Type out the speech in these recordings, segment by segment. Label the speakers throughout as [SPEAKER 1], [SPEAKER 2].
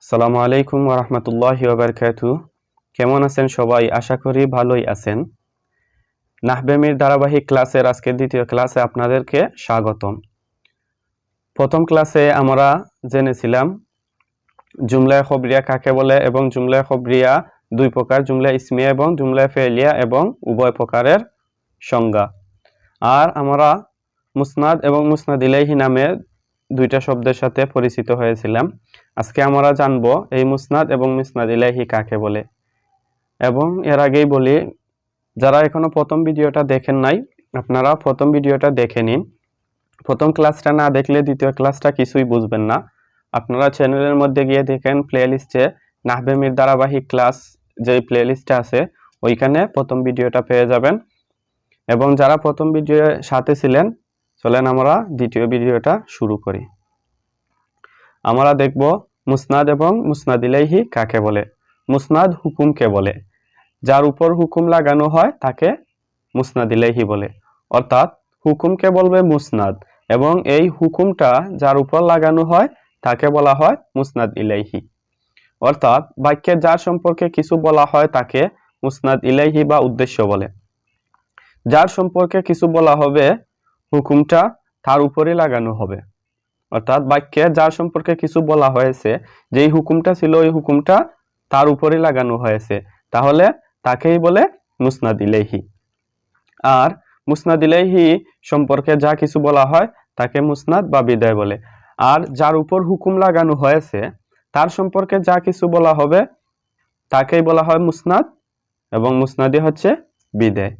[SPEAKER 1] আসসালামু আলাইকুম ওয়া রাহমাতুল্লাহি ওয়া বারাকাতুহু। কেমন আছেন সবাই? আশা করি ভালোই আছেন। নাহবেমির ধারাবাহিক ক্লাসের আজকের দ্বিতীয় ক্লাসে আপনাদেরকে স্বাগতম। প্রথম ক্লাসে আমরা জেনেছিলাম জুমলায়ে খবরিয়া কাকে বলে এবং জুমলায়ে খবরিয়া দুই প্রকার, জুমলা ইসমিয়া এবং জুমলা ফেলিয়া, এবং উভয় প্রকারের সংজ্ঞা। আর আমরা মুসনাদ এবং মুসনাদ ইলাইহি নামে দুইটা শব্দের সাথে পরিচিত হয়েছিলাম। আজকে আমরা জানব এই মুসনাদ এবং মুসনাদ ইলাইহি কাকে বলে। এবং এর আগেই বলি, যারা এখনো প্রথম ভিডিওটা দেখেন নাই, আপনারা প্রথম ভিডিওটা দেখে নিন। প্রথম ক্লাসটা না দেখলে দ্বিতীয় ক্লাসটা কিছুই বুঝবেন না। আপনারা চ্যানেলের মধ্যে গিয়ে দেখেন প্লেলিস্টে নাহবেমির ধারাবাহিক ক্লাস যে প্লেলিস্টে আছে ওইখানে প্রথম ভিডিওটা পেয়ে যাবেন। এবং যারা প্রথম ভিডিওর সাথে ছিলেন, চলেন আমরা দ্বিতীয় ভিডিওটা শুরু করি। আমরা দেখব মুসনাদ এবং মুসনাদ ইলাইহি কাকে বলে। মুসনাদ হুকুমকে বলে, যার উপর হুকুম লাগানো হয় তাকে মুসনাদ ইলাইহি বলে। অর্থাৎ হুকুমকে বলবে মুসনাদ, এবং এই হুকুমটা যার উপর লাগানো হয় তাকে বলা হয় মুসনাদ ইলাইহি। অর্থাৎ বাক্যের যার সম্পর্কে কিছু বলা হয় তাকে মুসনাদ ইলাইহি বা উদ্দেশ্য বলে। যার সম্পর্কে কিছু বলা হবে হুকুমটা তার উপরে লাগানো হবে। অর্থাৎ বাক্যে যার সম্পর্কে কিছু বলা হয়েছে, যেই হুকুমটা ছিল ওই হুকুমটা তার উপরে লাগানো হয়েছে, তাহলে তাকেই বলে মুসনাদ ইলাইহি। আর মুসনাদ ইলাইহি সম্পর্কে যা কিছু বলা হয় তাকে মুসনাদ বা বিদায় বলে। আর যার উপর হুকুম লাগানো হয়েছে তার সম্পর্কে যা কিছু বলা হবে তাকেই বলা হয় মুসনাদ, এবং মুসনাদি হচ্ছে বিদায়।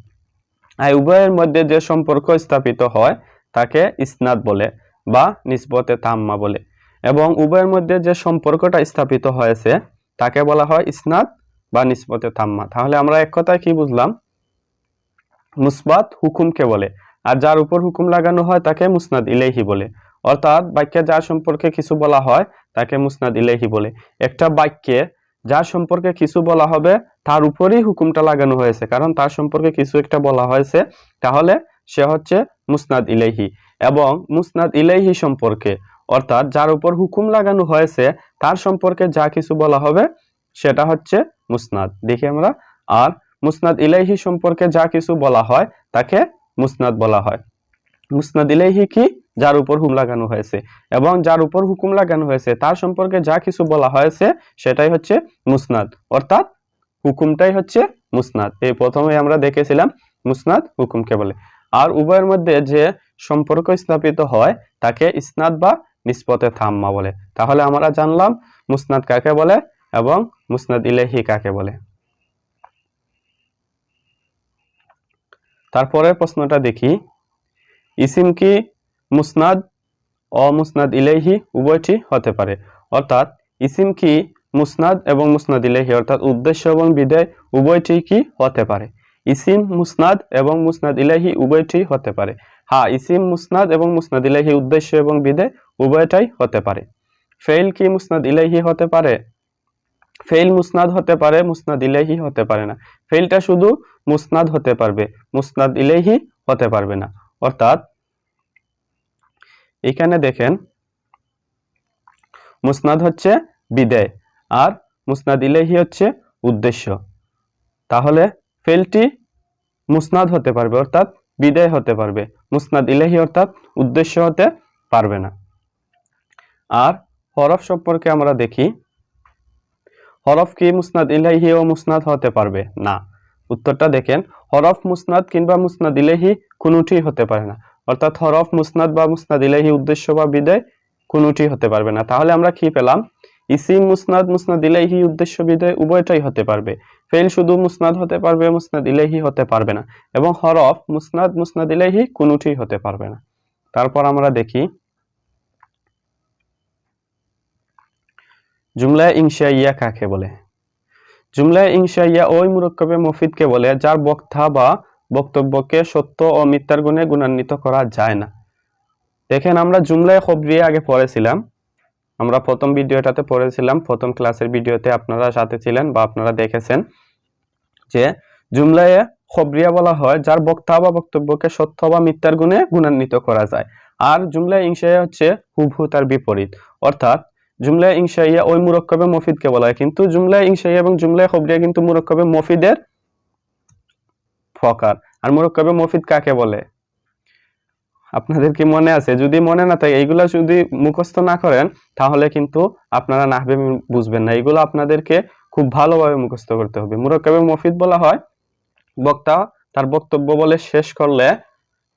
[SPEAKER 1] আর উভয়ের মধ্যে যে সম্পর্ক স্থাপিত হয় তাকে ইসনাদ বলে বা নিসবতে তাম্মা বলে। এবং উভয়ের মধ্যে যে সম্পর্কটা স্থাপিত হয়েছে তাকে বলা হয় ইসনাদ বা নিসবতে তাম্মা। তাহলে আমরা এক কথায় কি বুঝলাম? মুসবাত হুকুমকে বলে, আর যার উপর হুকুম লাগানো হয় তাকে মুসনাদ ইলাইহি বলে। অর্থাৎ বাক্যে যার সম্পর্কে কিছু বলা হয় তাকে মুসনাদ ইলাইহি বলে। একটা বাক্যে যার সম্পর্কে কিছু বলা হবে তার উপরেই হুকুমটা লাগানো হয়েছে, কারণ তার সম্পর্কে কিছু একটা বলা হয়েছে, তাহলে সে হচ্ছে মুসনাদ ইলাইহি। এবং মুসনাদ ইলাইহি সম্পর্কে, অর্থাৎ যার উপর হুকুম লাগানো হয়েছে তার সম্পর্কে যা কিছু বলা হবে সেটা হচ্ছে মুসনাদ। দেখি আমরা। আর মুসনাদ ইলাইহি সম্পর্কে যা কিছু বলা হয় তাকে মুসনাদ বলা হয়। মুসনাদ ইলাইহি কি? যার উপর হুকুম লাগানো হয়েছে, এবং যার উপর হুকুম লাগানো হয়েছে তার সম্পর্কে যা কিছু বলা হয়েছে সেটাই হচ্ছে মুসনাদ। অর্থাৎ হুকুমটাই হচ্ছে মুসনাদ। এই প্রথমে আমরা দেখেছিলাম মুসনাদ হুকুমকে বলে। আর উভয়ের মধ্যে যে সম্পর্ক স্থাপিত হয় তাকে ইসনাদ বা নিসবতে তাম্মা বলে। তাহলে আমরা জানলাম মুসনাদ কাকে বলে এবং মুসনাদ ইলাইহি কাকে বলে। তারপরের প্রশ্নটা দেখি, ইসিম কি মুসনাদ ও মুসনাদ ইলাইহি উভয়টি হতে পারে? অর্থাৎ ইসিম কি মুসনাদ এবং মুসনাদ ইলাইহি, অর্থাৎ উদ্দেশ্য এবং বিধেয় উভয়টি কি হতে পারে? ইসিম মুসনাদ এবং মুসনাদ ইলাইহি উভয়টি হতে পারে। হ্যাঁ, ইসিম মুসনাদ এবং মুসনাদ ইলাইহি উদ্দেশ্য এবং বিধেয় উভয়টাই হতে পারে। ফেইল কি মুসনাদ ইলাইহি হতে পারে? ফেইল মুসনাদ হতে পারে, মুসনাদ ইলাইহি হতে পারে না। ফেইলটা শুধু মুসনাদ হতে পারবে, মুসনাদ ইলাইহি হতে পারবে না। অর্থাৎ এখানে দেখেন, মুসনাদ হচ্ছে বিধেয় আর মুসনাদ ইলাইহি হচ্ছে উদ্দেশ্য। তাহলে ফেইলটি মুসনাদ হতে পারবে অর্থাৎ বিধেয় হতে পারবে, মুসনাদ ইলাইহি অর্থাৎ উদ্দেশ্য হতে পারবে না। আর হরফ সম্পর্কে আমরা দেখি, হরফ কি মুসনাদ ইলাইহি ও মুসনাদ হতে পারবে? না। উত্তরটা দেখেন, হরফ মুসনাদ কিংবা মুসনাদ ইলাইহি কোনোটি হতে পারে না। অর্থাৎ হরফ মুসনাদ বা মুসনাদ ইলাইহি উদ্দেশ্য বা বিধেয় কোনোটি হতে পারবে না। তাহলে আমরা কি পেলাম? ইসিম মুসনাদ, মুসনাদ ইলাইহি উদ্দেশ্য বিধেয় উভয়টাই হতে পারবে। ফেইল শুধু মুসনাদ হতে পারবে, মুসনাদ ইলাইহি হতে পারবে না। এবং হরফ মুসনাদ, মুসনাদ ইলাইহি কোনোটি হতে পারবে না। তারপর আমরা দেখি জুমলায়ে ইনশাইয়া কাকে বলে? জুমলায়ে ইনশাইয়া ওই মুরাক্কাবে মুফিদকে বলে যার বক্তা বা বক্তব্যকে সত্য ও মিথ্যার গুণে গুণান্বিত করা যায় না। দেখেন, আমরা জুমলায়ে খবরিয়া আগে পড়েছিলাম, আমরা প্রথম ভিডিওটাতে পড়েছিলাম, প্রথম ক্লাসের ভিডিওতে আপনারা সাথে ছিলেন বা আপনারা দেখেছেন যে জুমলায়ে খবরিয়া বলা হয় যার বক্তা বা বক্তব্যকে সত্য বা মিথ্যার গুণে গুণান্বিত করা যায়। আর জুমলায়ে ইনশাইয়া হচ্ছে হুবহু তার বিপরীত। অর্থাৎ জুমলা ইনশাইয়া ওই মুরাক্কাবে মুফিদকে বলা হয়, কিন্তু জুমলা ইনশাইয়া এবং জুমলা খবরিয়া কিন্তু মুরাক্কাবে মুফিদের প্রকার। আর মুরাক্কাবে মুফিদ কাকে বলে আপনাদের কি মনে আছে? যদি মনে না থাকে, এইগুলা যদি মুখস্থ না করেন তাহলে কিন্তু আপনারা নাহবে বুঝবেন না। এইগুলো আপনাদেরকে খুব ভালোভাবে মুখস্থ করতে হবে। মুরাক্কাবে মুফিদ বলা হয় বক্তা তার বক্তব্য বলে শেষ করলে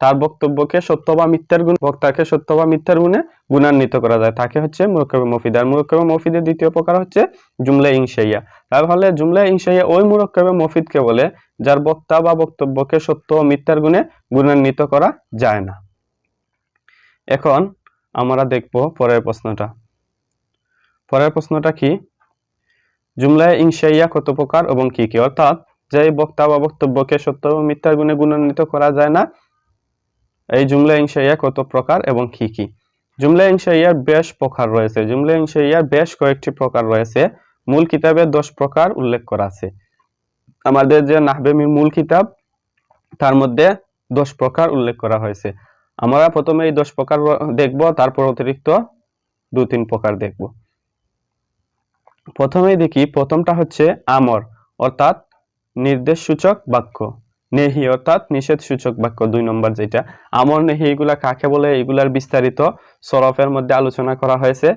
[SPEAKER 1] তার বক্তব্যকে সত্য বা মিথ্যার গুণে, বক্তাকে সত্য বা মিথ্যার গুণে গুণান্বিত করা যায়, তাকে হচ্ছে মুরাক্কাবে মুফিদ। আর মুরাক্কাবে মুফিদের দ্বিতীয় প্রকার হচ্ছে জুমলা ইনশাইয়া। তাহলে জুমলা ইনশাইয়া ওই মুরাক্কাবে মুফিদকে বলে যার বক্তা বা বক্তব্যকে সত্য ও মিথ্যার গুণে গুণান্বিত করা যায় না। এখন আমরা দেখব পরের প্রশ্নটা। পরের প্রশ্নটা কি? জুমলা ইনশাইয়া কত প্রকার এবং কি কি? অর্থাৎ যে বক্তা বা বক্তব্যকে সত্য ও মিথ্যার গুণে গুণান্বিত করা যায় না, এই জুমলা ইনশাইয়া কত প্রকার এবং কি কি? জুমলা ইনশাইয়ার বেশ প্রকার রয়েছে। জুমলা ইনশাইয়ার বেশ কয়েকটি প্রকার রয়েছে। মূল কিতাবে 10 প্রকার উল্লেখ করা আছে। আমাদের যে নাহবে মূল কিতাব তার মধ্যে 10 প্রকার উল্লেখ করা হয়েছে। আমরা প্রথমে এই 10 প্রকার দেখব, তারপর অতিরিক্ত 2-3 প্রকার দেখব। প্রথমেই দেখি, প্রথমটা হচ্ছে আমর অর্থাৎ নির্দেশ সূচক বাক্য, নেহি অর্থাৎ নিষেধ সূচক বাক্য 2 নম্বর যেটা। আমর নেহি এগুলা কাকে বলে, এগুলার বিস্তারিত সরফের মধ্যে আলোচনা করা হয়েছে।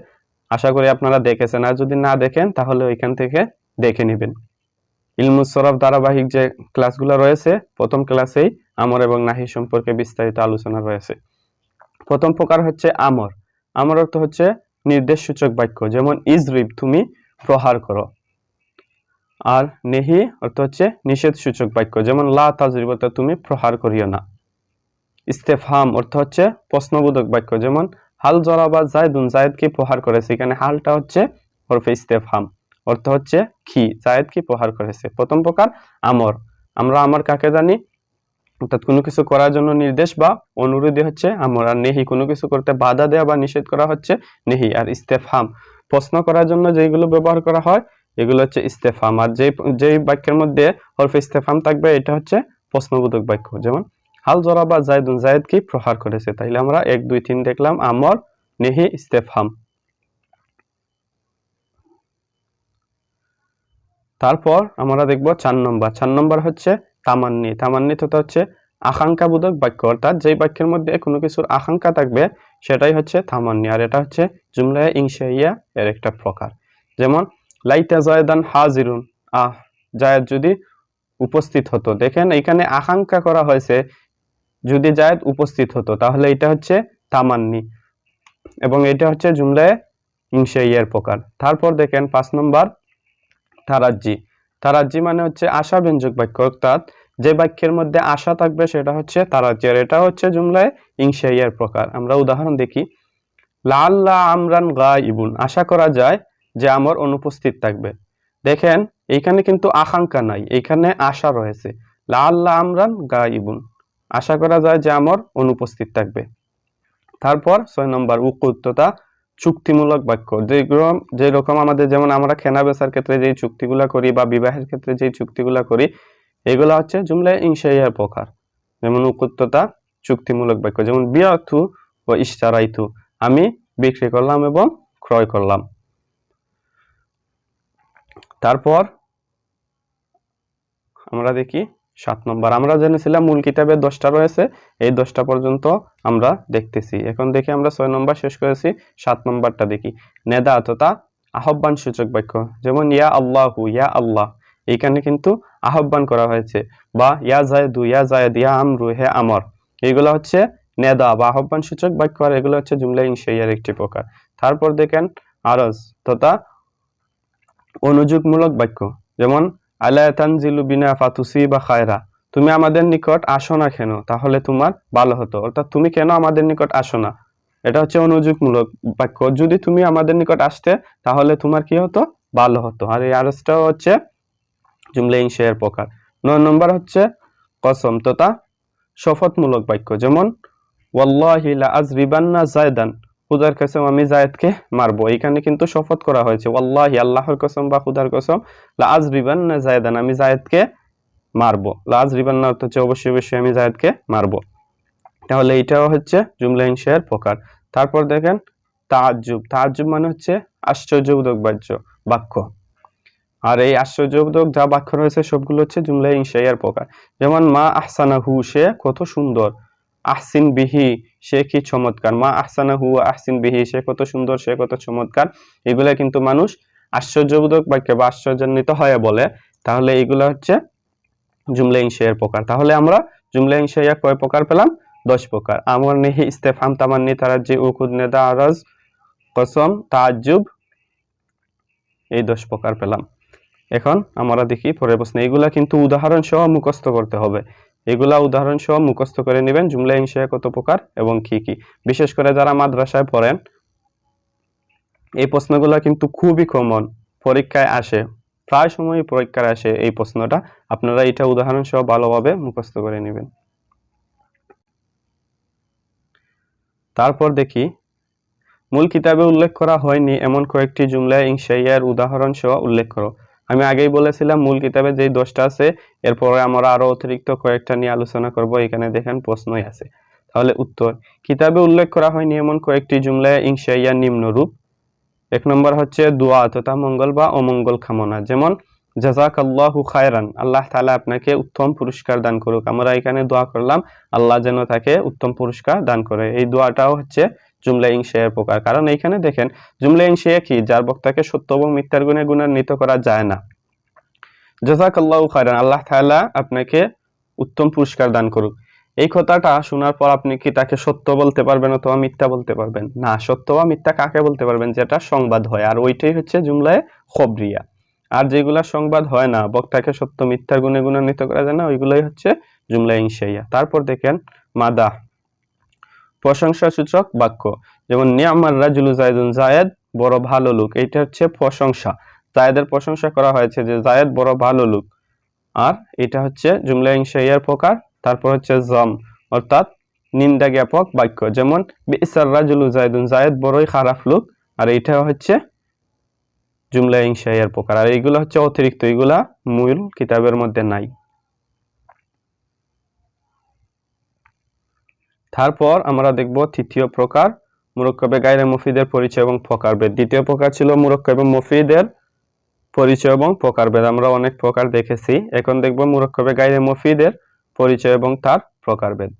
[SPEAKER 1] আশা করি আপনারা দেখেছেন, আর যদি না দেখেন তাহলে ওইখান থেকে দেখে নেবেন। ইলমুস সরফ ধারাবাহিক যে ক্লাসগুলো রয়েছে, প্রথম ক্লাসেই আমর এবং নাহি সম্পর্কে বিস্তারিত আলোচনা রয়েছে। প্রথম প্রকার হচ্ছে আমর। আমর অর্থ হচ্ছে নির্দেশ সূচক বাক্য, যেমন ইজরিব তুমি প্রহার করো। আর নেহি অর্থ হচ্ছে নিষেধ সূচক বাক্য, যেমন লা তাজরিব অর্থ তুমি প্রহার করিও না। ইস্তেফহাম অর্থ হচ্ছে প্রশ্নবোধক বাক্য, যেমন হাল জরাবা জায়দুন, জায়েদ কি প্রহার করেছে। এখানে হালটা হচ্ছে হরফে ইস্তেফহাম, অর্থ হচ্ছে কি, জায়েদ কি প্রহার করেছে। প্রথম প্রকার আমর। আমরা আমর কাকে জানি? অর্থাৎ কোনো কিছু করার জন্য নির্দেশ বা অনুরোধই হচ্ছে আমর। আর নেহি কোনো কিছু করতে বাধা দেওয়া বা নিষেধ করা হচ্ছে নেহি। আর ইস্তেফহাম প্রশ্ন করার জন্য যেগুলো ব্যবহার করা হয় এগুলো হচ্ছে ইস্তেফহাম। আর যেই বাক্যের মধ্যে হরফে ইস্তেফহাম থাকবে এটা হচ্ছে প্রশ্নবোধক বাক্য, যেমন হাল জরাবা জায়দুন, জায়েদ কি প্রহার করেছে। তাইলে আমরা 1, 2, 3 দেখলাম, আমর, নেহি, ইস্তেফহাম। তারপর আমরা দেখব 4 নম্বর। 4 নম্বর হচ্ছে তামান্নি। তামান্নি তো হচ্ছে আকাঙ্ক্ষাবোধক বাক্য, অর্থাৎ যেই বাক্যের মধ্যে কোনো কিছুর আকাঙ্ক্ষা থাকবে সেটাই হচ্ছে তামান্নি। আর এটা হচ্ছে জুমলা ইনশাইয়া এর একটা প্রকার। যেমন লাইতা জায়দান হাজিরুন, জায়েদ যদি উপস্থিত হতো। দেখেন এখানে আকাঙ্ক্ষা করা হয়েছে, যদি জায়েদ উপস্থিত হতো, তাহলে এটা হচ্ছে তামান্নি এবং এটা হচ্ছে জুমলা ইনশাইয়ার প্রকার। তারপর দেখেন 5 নম্বর তারাজ্জি। তারাজ্জি মানে হচ্ছে আশাব্যঞ্জক বাক্য, অর্থাৎ যে বাক্যের মধ্যে আশা থাকবে সেটা হচ্ছে তারাজ্জি। আর এটা হচ্ছে জুমলায় ইনশাইয়ার প্রকার। আমরা উদাহরণ দেখি, লাআল্লা আমরান গায়িবুন, আশা করা যায় যে আমর অনুপস্থিত থাকবে। দেখেন এইখানে কিন্তু আকাঙ্ক্ষা নাই, এখানে আশা রয়েছে। লাআল্লা আমরান গায়িবুন, আশা করা যায় যে আমর অনুপস্থিত থাকবে। তারপর 6 নম্বর উকুততা, চুক্তিমূলক বাক্য। যেরকম আমাদের, যেমন আমরা কেনা বেচার ক্ষেত্রে যে চুক্তিগুলা করি বা বিবাহের ক্ষেত্রে যে চুক্তিগুলা করি, এগুলা হচ্ছে জুমলা ইনশাইয়ার প্রকার। যেমন উকুততা চুক্তিমূলক বাক্য, যেমন বিয়াতু ও ইশতারাইতু, আমি বিক্রি করলাম এবং ক্রয় করলাম। তারপর আমরা দেখি 7 নম্বর। আমরা জেনেছিলাম মূল কিতাবে 10টা রয়েছে, এই 10টা পর্যন্ত আমরা দেখতেছি। এখন দেখি আমরা 6 নম্বর শেষ করেছি, 7 নম্বরটা দেখি। নেদা তথা আহ্বান সূচক বাক্য, যেমন ইয়া আল্লাহু, ইয়া আল্লাহ, এইখানে কিন্তু আহ্বান করা হয়েছে। বা ইয়া জায়দু, ইয়া জায়দ, ইয়া আমরু, হে আমর, এইগুলো হচ্ছে নেদা বা আহ্বান সূচক বাক্য। আর এগুলো হচ্ছে জুমলা ইনশাইয়ার একটি প্রকার। তারপর দেখেন আরজ তথা অনুযোগমূলক বাক্য, যেমন আলা তানজিলু বিনা ফাতুসিবা খায়রা, তুমি আমাদের নিকট আসো না কেন, তাহলে তোমার ভালো হতো। অর্থাৎ তুমি কেন আমাদের নিকট আসো না, এটা হচ্ছে অনুযোগমূলক বাক্য। যদি তুমি আমাদের নিকট আসতে তাহলে তোমার কি হতো, ভালো হতো। আর এই আরজটাও হচ্ছে জুমলা ইনশাইয়ার প্রকার। 9 নম্বর হচ্ছে কসম তথা শপথমূলক বাক্য, যেমন ওয়াল্লাহি লা আজরিবান্না জায়দান, খুদার কসম আমি জায়েদকে মারবো। এখানে কিন্তু শপথ করা হয়েছে, ওয়াল্লাহি আল্লাহর কসম বা খুদার কসম, লা আজরিবান্না জায়দান আমি জায়েদকে মারবো। লা আজরিবান্না অর্থ হচ্ছে অবশ্যই অবশ্যই আমি জায়েদকে মারবো। তাহলে এটাও হচ্ছে জুমলা ইনশাইয়ার প্রকার। তারপর দেখেন তাআজ্জুব। তাআজ্জুব মানে হচ্ছে আশ্চর্যবোধক বাক্য। আর এই আশ্চর্যবোধক যা বাক্য রয়েছে সবগুলো হচ্ছে জুমলা ইনশাইয়ার প্রকার। যেমন মা আহসানাহু, সে কত সুন্দর। আহসিন বিহি, সে কি চমৎকার। মা আহসানাহু আহসিন বিহি, সে কত সুন্দর, সে কত চমৎকার। এগুলা কিন্তু মানুষ আশ্চর্যবোধক বাক্য বা আশ্চর্যান্বিত হয়ে বলে। তাহলে এগুলা হচ্ছে জুমলা ইনশাইয়ার প্রকার। তাহলে আমরা জুমলা ইনশাইয়া কয় প্রকার পেলাম? 10 প্রকার। আমর, নেহি, ইস্তেফহাম, তামান্নি, তারাজ্জি, উকুদ, নেদা, আরজ, কসম, তাআজ্জুব, এই 10 প্রকার পেলাম। এখন আমরা দেখি পরের প্রশ্ন। এগুলা কিন্তু উদাহরণ সহ মুখস্থ করতে হবে। এগুলা উদাহরণ সহ মুখস্থ করে নেবেন জুমলা ইনশাইয়া কত প্রকার এবং কি কি। বিশেষ করে যারা মাদ্রাসায় পড়েন, এই প্রশ্নগুলো কিন্তু খুবই কমন, পরীক্ষায় আসে, প্রায় সময় পরীক্ষায় আসে এই প্রশ্নটা। আপনারা এটা উদাহরণ সহ ভালোভাবে মুখস্থ করে নেবেন। তারপর দেখি, মূল কিতাবে উল্লেখ করা হয়নি এমন কয়েকটি জুমলা ইনশাইয়ার উদাহরণ সহ উল্লেখ করো। আমি আগেই বলেছিলাম মূল কিতাবে যেই 10টা আছে, এরপরে আমরা আরো অতিরিক্ত কয়েকটা নিয়ে আলোচনা করব। এখানে দেখেন প্রশ্নই আছে। তাহলে উত্তর, কিতাবে উল্লেখ করা হয়নি এমন কয়েকটি জুমলা ইনশাইয়া নিম্নরূপ। 1 নম্বর হচ্ছে দোয়া তথা মঙ্গল বা অমঙ্গল কামনা। যেমন জাযাকাল্লাহু খায়রান, আল্লাহ তাআলা আপনাকে উত্তম পুরস্কার দান করুক। আমরা এখানে দোয়া করলাম আল্লাহ যেন তাকে উত্তম পুরস্কার দান করে। এই দোয়াটাও হচ্ছে জুমলা ইনশাইয়ার প্রকার। কারণ এইখানে দেখেন জুমলা ইনশাইয়া কি, যার বক্তাকে সত্য এবং মিথ্যার গুণে গুণান্বিত করা যায় না। জাযাকাল্লাহু খায়রান, আল্লাহ তাআলা আপনাকে উত্তম পুরস্কার দান করুক। এই কথাটা শোনার পর আপনি কি তাকে সত্য বলতে পারবেন অথবা মিথ্যা বলতে পারবেন? না। সত্য বা মিথ্যা কাকে বলতে পারবেন? যেটা সংবাদ হয়, আর ওইটাই হচ্ছে জুমলায়ে খবরিয়া। আর যেগুলা সংবাদ হয় না, বক্তাকে সত্য মিথ্যার গুণে গুণান্বিত করা যায় না, ওইগুলাই হচ্ছে জুমলা ইনশাইয়া। তারপর দেখেন মাদাহ, প্রশংসা সূচক বাক্য। যেমন নি'মার রাজুলু যায়েদুন, যায়েদ বড় ভালো লোক। এইটা হচ্ছে প্রশংসা, যায়েদের প্রশংসা করা হয়েছে যে যায়েদ বড় ভালো লোক। আর এটা হচ্ছে জুমলা ইনশাইয়ার প্রকার। তারপর হচ্ছে জম, অর্থাৎ নিন্দা জ্ঞাপক বাক্য। যেমন বিসার রাজুলু যায়েদুন, যায়েদ বড়ই খারাপ লোক। আর এইটা হচ্ছে জুমলা ইনশাইয়ার প্রকার। আর এইগুলা হচ্ছে অতিরিক্ত, এইগুলা মূল কিতাবের মধ্যে নাই। তারপর আমরা দেখব তৃতীয় প্রকার, মুরাক্কাবে গায়রে মুফিদের পরিচয় এবং প্রকারভেদ। দ্বিতীয় প্রকার ছিল মুরাক্কাবে মুফিদের পরিচয় এবং প্রকারভেদ। আমরা অনেক প্রকার দেখেছি। এখন দেখব মুরাক্কাবে গায়রে মুফিদের পরিচয় এবং তার প্রকারভেদ।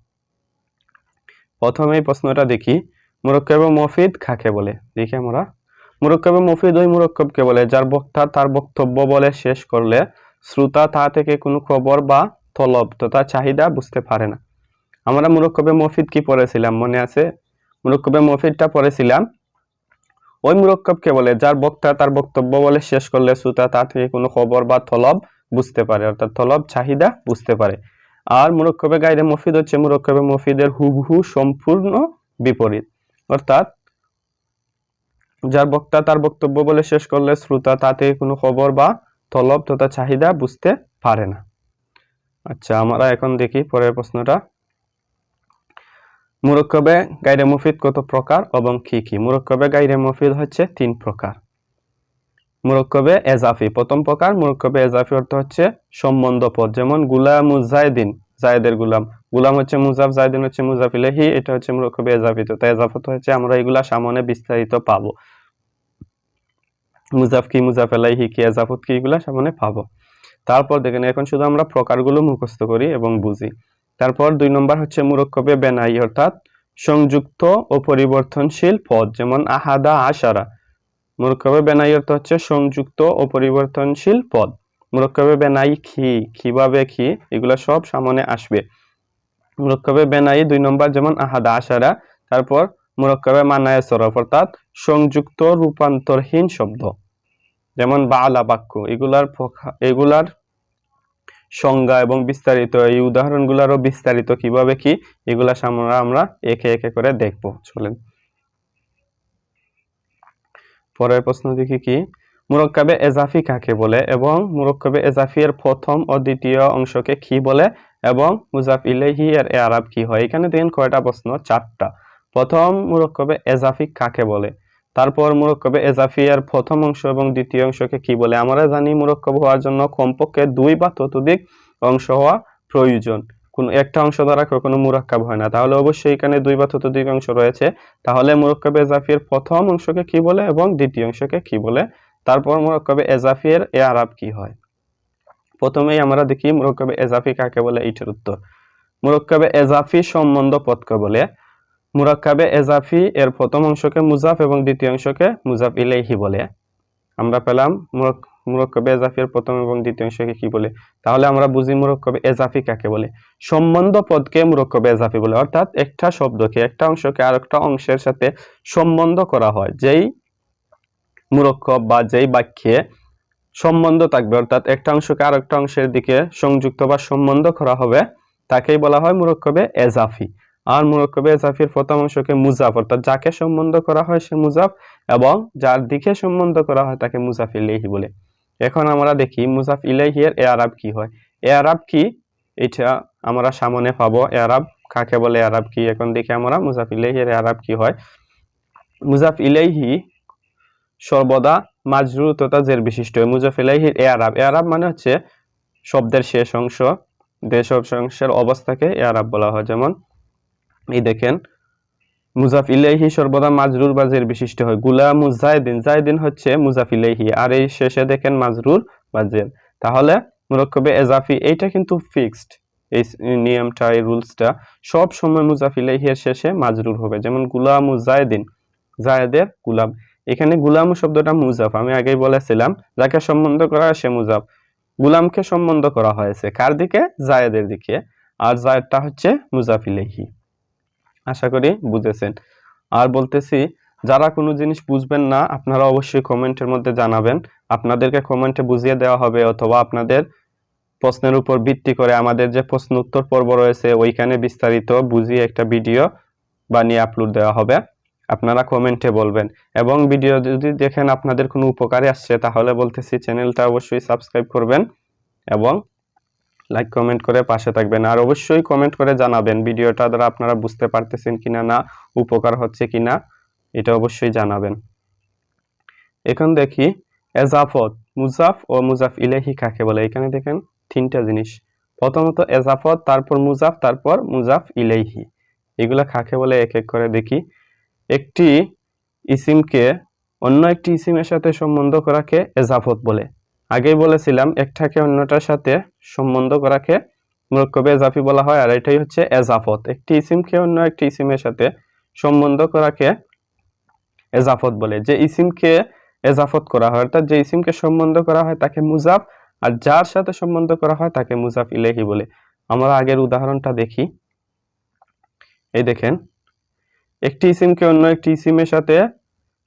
[SPEAKER 1] প্রথমে এই প্রশ্নটা দেখি, মুরাক্কাবে মুফিদ কাকে বলে? দেখি আমরা। মুরাক্কাবে মুফিদ ওই মুরাক্কাবকে বলে যার বক্তা তার বক্তব্য বলে শেষ করলে শ্রোতা তা থেকে কোনো খবর বা তলব তথা চাহিদা বুঝতে পারে না। আমরা মুরাক্কাবে মুফিদ কি পড়েছিলাম মনে আছে? মুরাক্কাবে মুফিদটা পড়েছিলাম, ওই মুরাক্কাবকে বলে যার বক্তা তার বক্তব্য বলে শেষ করলে শ্রোতা তা থেকে কোনো খবর বা তলব বুঝতে পারে, অর্থাৎ তলব চাহিদা বুঝতে পারে। আর মুরাক্কাবে গায়রে মুফিদ হচ্ছে মুরাক্কাবে মুফিদের হুবহু সম্পূর্ণ বিপরীত, অর্থাৎ যার বক্তা তার বক্তব্য বলে শেষ করলে শ্রোতা তা থেকে কোনো খবর বা তলব তথা চাহিদা বুঝতে পারে না। আচ্ছা, আমরা এখন দেখি পরের প্রশ্নটা। মুরাক্কাবে গায়রে মুফিদ কত প্রকার এবং কি কি? মুরাক্কাবে গায়রে মুফিদ হচ্ছে 3 প্রকার। মুরাক্কাবে এজাফি প্রথম প্রকার। মুরাক্কাবে এজাফি অর্থ হচ্ছে সম্বন্ধ পদ। যেমন গুলামুজ যায়েদিন, যায়েদের গুলাম। গুলাম হচ্ছে মুজাফ, যায়েদিন হচ্ছে মুজাফ ইলাইহি। এটা হচ্ছে মুরাক্কাবে এজাফি। তো এজাফত হচ্ছে আমরা এগুলা সামনে বিস্তারিত পাবো। মুজাফ কি, মুজাফ ইলাইহি কি, এজাফত কি, এগুলা সামনে পাবো। তারপর দেখেন এখন শুধু আমরা প্রকারগুলো মুখস্থ করি এবং বুঝি। তারপর 2 নম্বর হচ্ছে মুরাক্কাবে বেনাই, অর্থাৎ সংযুক্ত ও পরিবর্তনশীল পদ। যেমন আহাদা আশারা। মুরাক্কাবে বেনাই অর্থ হচ্ছে সংযুক্ত ও পরিবর্তনশীল পদ। মুরাক্কাবে বেনাই কি, কিভাবে কি, এগুলা সব সামনে আসবে। মুরাক্কাবে বেনাই 2 নম্বর, যেমন আহাদা আশারা। তারপর মুরাক্কাবে মানায়ে সরফ, অর্থাৎ সংযুক্ত রূপান্তরহীন শব্দ। যেমন বালা বাক্য। এগুলার সংজ্ঞা এবং বিস্তারিত, এই উদাহরণগুলোরও বিস্তারিত কিভাবে কি, এগুলা সামনে আমরা একে একে করে দেখব। চলেন পরের প্রশ্ন দেখি কি, মুরাক্কাবে এজাফি কাকে বলে এবং মুরাক্কাবে এজাফি এর প্রথম ও দ্বিতীয় অংশকে কি বলে এবং মুজাফ ইলাইহি এর ইআরাব কি হয়? এখানে দেখেন কয়টা প্রশ্ন? 4টা। প্রথম, মুরাক্কাবে এজাফি কাকে বলে। তারপর মুরাক্কাবে এজাফি এর প্রথম অংশ এবং দ্বিতীয় অংশকে কি বলে। আমরা জানি মুরাক্কাব হওয়ার জন্য কমপক্ষে 2 বা ততোধিক অংশ হওয়া প্রয়োজন। কোন একটা অংশ দ্বারা কখনো মুরাক্কাব হয় না, তাহলে অবশ্যই এখানে দুই বা ততোধিক অংশ রয়েছে। তাহলে মুরাক্কাবে এজাফির প্রথম অংশকে কি বলে এবং দ্বিতীয় অংশকে কি বলে, তারপর মুরাক্কাবে এজাফির ইআরাব কি হয়। প্রথমেই আমরা দেখি মুরাক্কাবে এজাফি কাকে বলে। এইটার উত্তর, মুরাক্কাবে এজাফি সম্বন্ধ পদকে বলে। মুরাক্কাবে এজাফি এর প্রথম অংশকে মুজাফ এবং দ্বিতীয় অংশকে মুজাফ ইলাইহি বলে। আমরা পেলাম মুরাক্কাবে এজাফির প্রথম এবং দ্বিতীয় অংশকে কি বলে। তাহলে আমরা বুঝি মুরাক্কাবে এজাফি কাকে বলে। সম্বন্ধ পদকে মুরাক্কাবে এজাফি বলে, অর্থাৎ একটা শব্দকে, একটা অংশকে আরেকটা অংশের সাথে সম্বন্ধ করা হয়। যেই মুরাক্কাব বা যেই বাক্যে সম্বন্ধ থাকবে, অর্থাৎ একটা অংশকে আরেকটা অংশের দিকে সংযুক্ত বা সম্বন্ধ করা হবে, তাকেই বলা হয় মুরাক্কাবে এজাফি। আর মুরাক্কাবে এজাফির প্রথম অংশকে মুজাফ, অর্থাৎ যাকে সম্বন্ধ করা হয় সে মুজাফ, এবং যার দিকে সম্বন্ধ করা হয় তাকে মুজাফ ইলাইহি বলে। এখন আমরা দেখি মুজাফ ইলাইহি এর ইআরাব কি হয়। ইআরাব কি এটা আমরা সামনে পাবো। ইআরাব কাকে বলে, ইআরাব কি, এখন দেখি আমরা মুজাফ ইলাইহি এর ইআরাব কি হয়। মুজাফ ইলাইহি সর্বদা মাজরুর তথা জের বিশিষ্ট। মুজাফ ইলাইহির ইআরাব, ইআরাব মানে হচ্ছে শব্দের শেষ অংশ, যেসব অংশের অবস্থাকে ইআরাব বলা হয়। যেমন এই দেখেন, মুজাফ ইলাইহি সর্বদা মাজরুর বা জের বিশিষ্ট হয়। গুলামু জায়দিন, জায়দিন হচ্ছে মুজাফ ইলাইহি, আর এই শেষে দেখেন মাজরুর বা জের। তাহলে মুরাক্কাবে এজাফি এইটা কিন্তু ফিক্সড, এই নিয়মটা, এই রুলসটা সব সময় মুজাফ ইলাইহি এর শেষে মাজরুর হবে। যেমন গুলামু জায়দিন, জায়েদের গুলাম, এখানে গুলাম শব্দটা মুজাফ, আমি আগেই বলেছিলাম যাকে সম্বন্ধ করা হয় সে মুজাফ। গুলামকে সম্বন্ধ করা হয়েছে কার দিকে, জায়েদের দিকে, আর জায়েদটা হচ্ছে মুজাফ ইলাইহি। আশা করি বুঝেছেন। আর বলতেছি, যারা কোনো জিনিস বুঝবেন না আপনারা অবশ্যই কমেন্টের মধ্যে জানাবেন, আপনাদেরকে কমেন্টে বুঝিয়ে দেওয়া হবে, অথবা আপনাদের প্রশ্নের উপর ভিত্তি করে আমাদের যে প্রশ্ন উত্তর পর্ব রয়েছে ওইখানে বিস্তারিত বুঝিয়ে একটা ভিডিও বানিয়ে আপলোড দেওয়া হবে। আপনারা কমেন্টে বলবেন, এবং ভিডিও যদি দেখেন আপনাদের কোনো উপকারে আসছে তাহলে বলতেছি চ্যানেলটা অবশ্যই সাবস্ক্রাইব করবেন এবং লাইক কমেন্ট করে পাশে থাকবেন। আর অবশ্যই কমেন্ট করে জানাবেন ভিডিওটা দ্বারা আপনারা বুঝতে পারতেছেন কিনা, না উপকার হচ্ছে কিনা, এটা অবশ্যই জানাবেন। এখন দেখি এজাফত, মুজাফ ও মুজাফ ইলাইহি কাকে বলে। এখানে দেখেন তিনটা জিনিস, প্রথমত এজাফত, তারপর মুজাফ, তারপর মুজাফ ইলাইহি। এগুলা কাকে বলে এক এক করে দেখি। একটি ইসিমকে অন্য একটি ইসিমের সাথে সম্বন্ধ করাকে এজাফত বলে। আগেই বলেছিলাম একটাকে অন্যটার সাথে সম্বন্ধ করাকে মুরাক্কাবে এজাফি বলা হয়, আর এটাই হচ্ছে এজাফত। একটি ইসিমকে অন্য একটি ইসিমের সাথে সম্বন্ধ করাকে এজাফত বলে। যে ইসিমকে এজাফত করা হয়, অর্থাৎ যে ইসিমকে সম্বন্ধ করা হয় তাকে মুজাফ, আর যার সাথে সম্বন্ধ করা হয় তাকে মুজাফ ইলাইহি বলে। আমরা আগের উদাহরণটা দেখি। এই দেখেন, একটি ইসিমকে অন্য একটি ইসিমের সাথে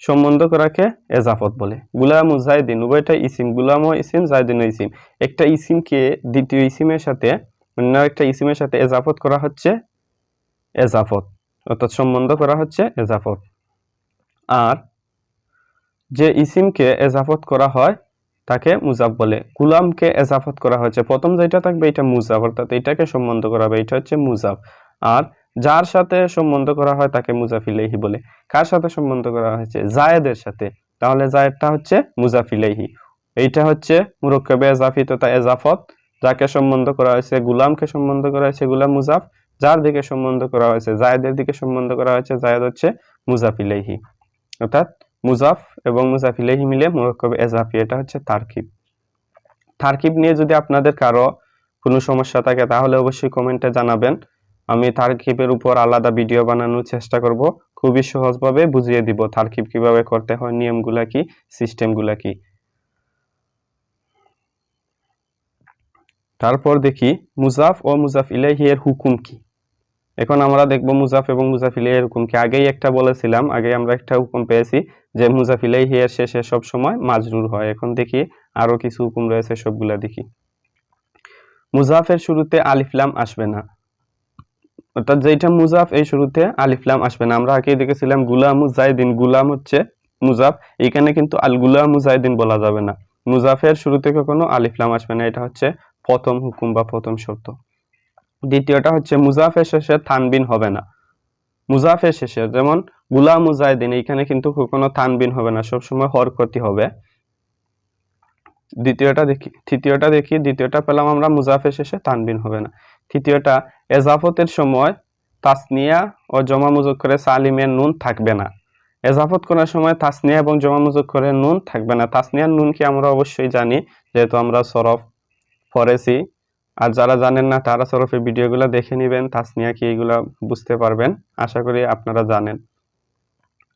[SPEAKER 1] সম্বন্ধ করাকে এজাফত বলে। গুলামু জায়দিন, উভয়টা ইসিম, গুলামও ইসিম, জায়দিনও ইসিম। একটা ইসিমকে দ্বিতীয় ইসিমের সাথে অন্য একটা ইসিমের সাথে এজাফত করা হচ্ছে এজাফত, অর্থাৎ সম্বন্ধ করা হচ্ছে এজাফত। আর যে ইসিমকে এজাফত করা হয় তাকে মুজাফ বলে। গুলামকে এজাফত করা হচ্ছে, প্রথম যেটা থাকবে এটা মুজাফ, অর্থাৎ এটাকে সম্বন্ধ করা হবে, এটা হচ্ছে মুজাফ। আর যার সাথে সম্বন্ধ করা হয় তাকে মুজাফ ইলাইহি বলে। কার সাথে সম্বন্ধ করা হয়েছে, জায়েদের সাথে, তাহলে জায়েদটা হচ্ছে মুজাফ ইলাইহি। এইটা হচ্ছে মুরাক্কাবে এজাফি তথা এজাফত। যাকে সম্বন্ধ করা হয়েছে, গুলামকে সম্বন্ধ করা হয়েছে, গুলাম মুজাফ। যার দিকে সম্বন্ধ করা হয়েছে, জায়েদের দিকে সম্বন্ধ করা হয়েছে, জায়েদ হচ্ছে মুজাফ ইলাইহি। অর্থাৎ মুজাফ এবং মুজাফ ইলাইহি মিলে মুরাক্কাবে এজাফি, এটা হচ্ছে তারকিব। তারকিব নিয়ে যদি আপনাদের কারো কোনো সমস্যা থাকে তাহলে অবশ্যই কমেন্টে জানাবেন, আমি তারকিবের উপর আলাদা ভিডিও বানানোর চেষ্টা করব। খুবই সহজভাবে বুঝিয়ে দিব তারকিব কিভাবে করতে হয়, নিয়মগুলা কি, সিস্টেমগুলা কি। তারপর দেখি মুজাফ ও মুজাফ ইলাইহি এর হুকুম কি। এখন আমরা দেখব মুজাফ এবং মুজাফ ইলাইহি এর হুকুম কি। আগেই একটা বলেছিলাম, আগে আমরা একটা হুকুম পেয়েছি যে মুজাফ ইলাইহি এর শেষে সব সময় মাজরুর হয়। এখন দেখি আরো কিছু হুকুম রয়েছে, সবগুলা দেখি। মুজাফের শুরুতে আলিফ লাম আসবে না, অর্থাৎ যেটা মুজাফ এই শুরুতে আলিফ লাম আসবে না। আমরা আগেই দেখেছিলাম গুলামু জায়দিন, গুলাম হচ্ছে মুজাফ, এখানে কিন্তু আল গুলামু জায়দিন বলা যাবে না। মুজাফের শুরুতে কখনো আলিফ লাম আসবে না, এটা হচ্ছে প্রথম হুকুম বা প্রথম শর্ত। দ্বিতীয়টা হচ্ছে মুজাফের শেষে তানবিন হবে না। মুজাফের শেষে যেমন গুলামু জায়দিন, এখানে কিন্তু কখনো তানবিন হবে না, সবসময় হরকতি হবে। তৃতীয়টা দেখি, দ্বিতীয়টা পেলাম আমরা মুজাফের শেষে তানবিন হবে না। তৃতীয়টা এজাফতের সময় তাসনিয়া ও জমা মুজাক্কারে সালিমের নুন থাকবে না। এজাফত করার সময় তাসনিয়া এবং জমা মুজাক্কারে নুন থাকবে না। তাসনিয়ার নুন কি আমরা অবশ্যই জানি, যেহেতু আমরা সরফ পড়েছি। আর যারা জানেন না তারা সরফের ভিডিওগুলো দেখে নেবেন, তাসনিয়া কি এগুলা বুঝতে পারবেন। আশা করি আপনারা জানেন।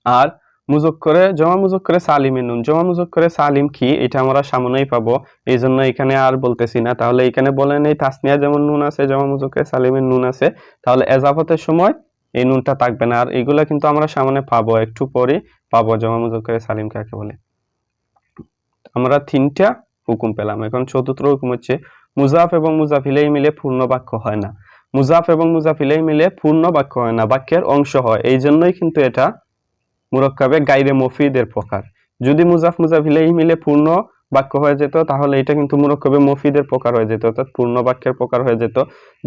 [SPEAKER 1] আর মুজাক্কারে জমা মুজাক্কারে সালিমের নুন, জমা মুজাক্কারে সালিম কি এটা আমরা সামনেই পাবো, এই জন্য এখানে আর বলতেছি না। তাহলে এখানে বলেন এই তাসনিয়া যেমন নুন আছে, জমা মুজাক্কারে সালিমের নুন আছে, তাহলে এজাফতের সময় এই নুনটা থাকবে না। আর এগুলা কিন্তু আমরা সামনে পাবো, একটু পরে পাবো জমা মুজাক্কারে সালিম কাকে বলে। আমরা 3টা হুকুম পেলাম। এখন চতুর্থ হুকুম হচ্ছে মুজাফ এবং মুজাফ ইলাইহি মিলে পূর্ণ বাক্য হয় না। মুজাফ এবং মুজাফ ইলাইহি মিলে পূর্ণ বাক্য হয় না, বাক্যের অংশ হয়। এই জন্যই কিন্তু এটা মুরাক্কাবে গায়রে মুফিদের প্রকার। যদি মুজাফ মুজাফ ইলাইহি মিলে পূর্ণ বাক্য হয়ে যেত তাহলে এটা কিন্তু মুরাক্কাবে মুফিদের প্রকার হয়ে যেত, অর্থাৎ পূর্ণ বাক্যের প্রকার হয়ে যেত।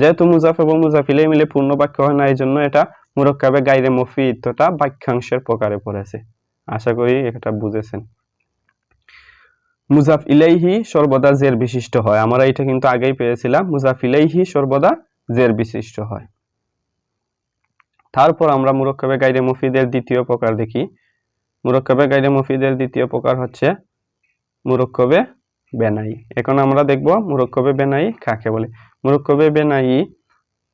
[SPEAKER 1] যেহেতু মুজাফ এবং মুজাফ ইলাইহি মিলে পূর্ণ বাক্য হয় না, এই জন্য এটা মুরাক্কাবে গায়রে মুফিদ তথা বাক্যাংশের প্রকারে পড়েছে। আশা করি এটা বুঝেছেন। মুজাফ ইলাইহি সর্বদা জের বিশিষ্ট হয়, আমরা এটা কিন্তু আগেই পেয়েছিলাম। মুজাফ ইলাইহি সর্বদা জের বিশিষ্ট হয়। তারপর আমরা মুরাক্কাবে গায়রে মুফিদের দ্বিতীয় প্রকার দেখি। মুরাক্কাবে গায়রে মুফিদের দ্বিতীয় প্রকার হচ্ছে মুরাক্কাবে বেনাই। এখন আমরা দেখব মুরাক্কাবে বেনাই কাকে বলে। মুরাক্কাবে বেনাই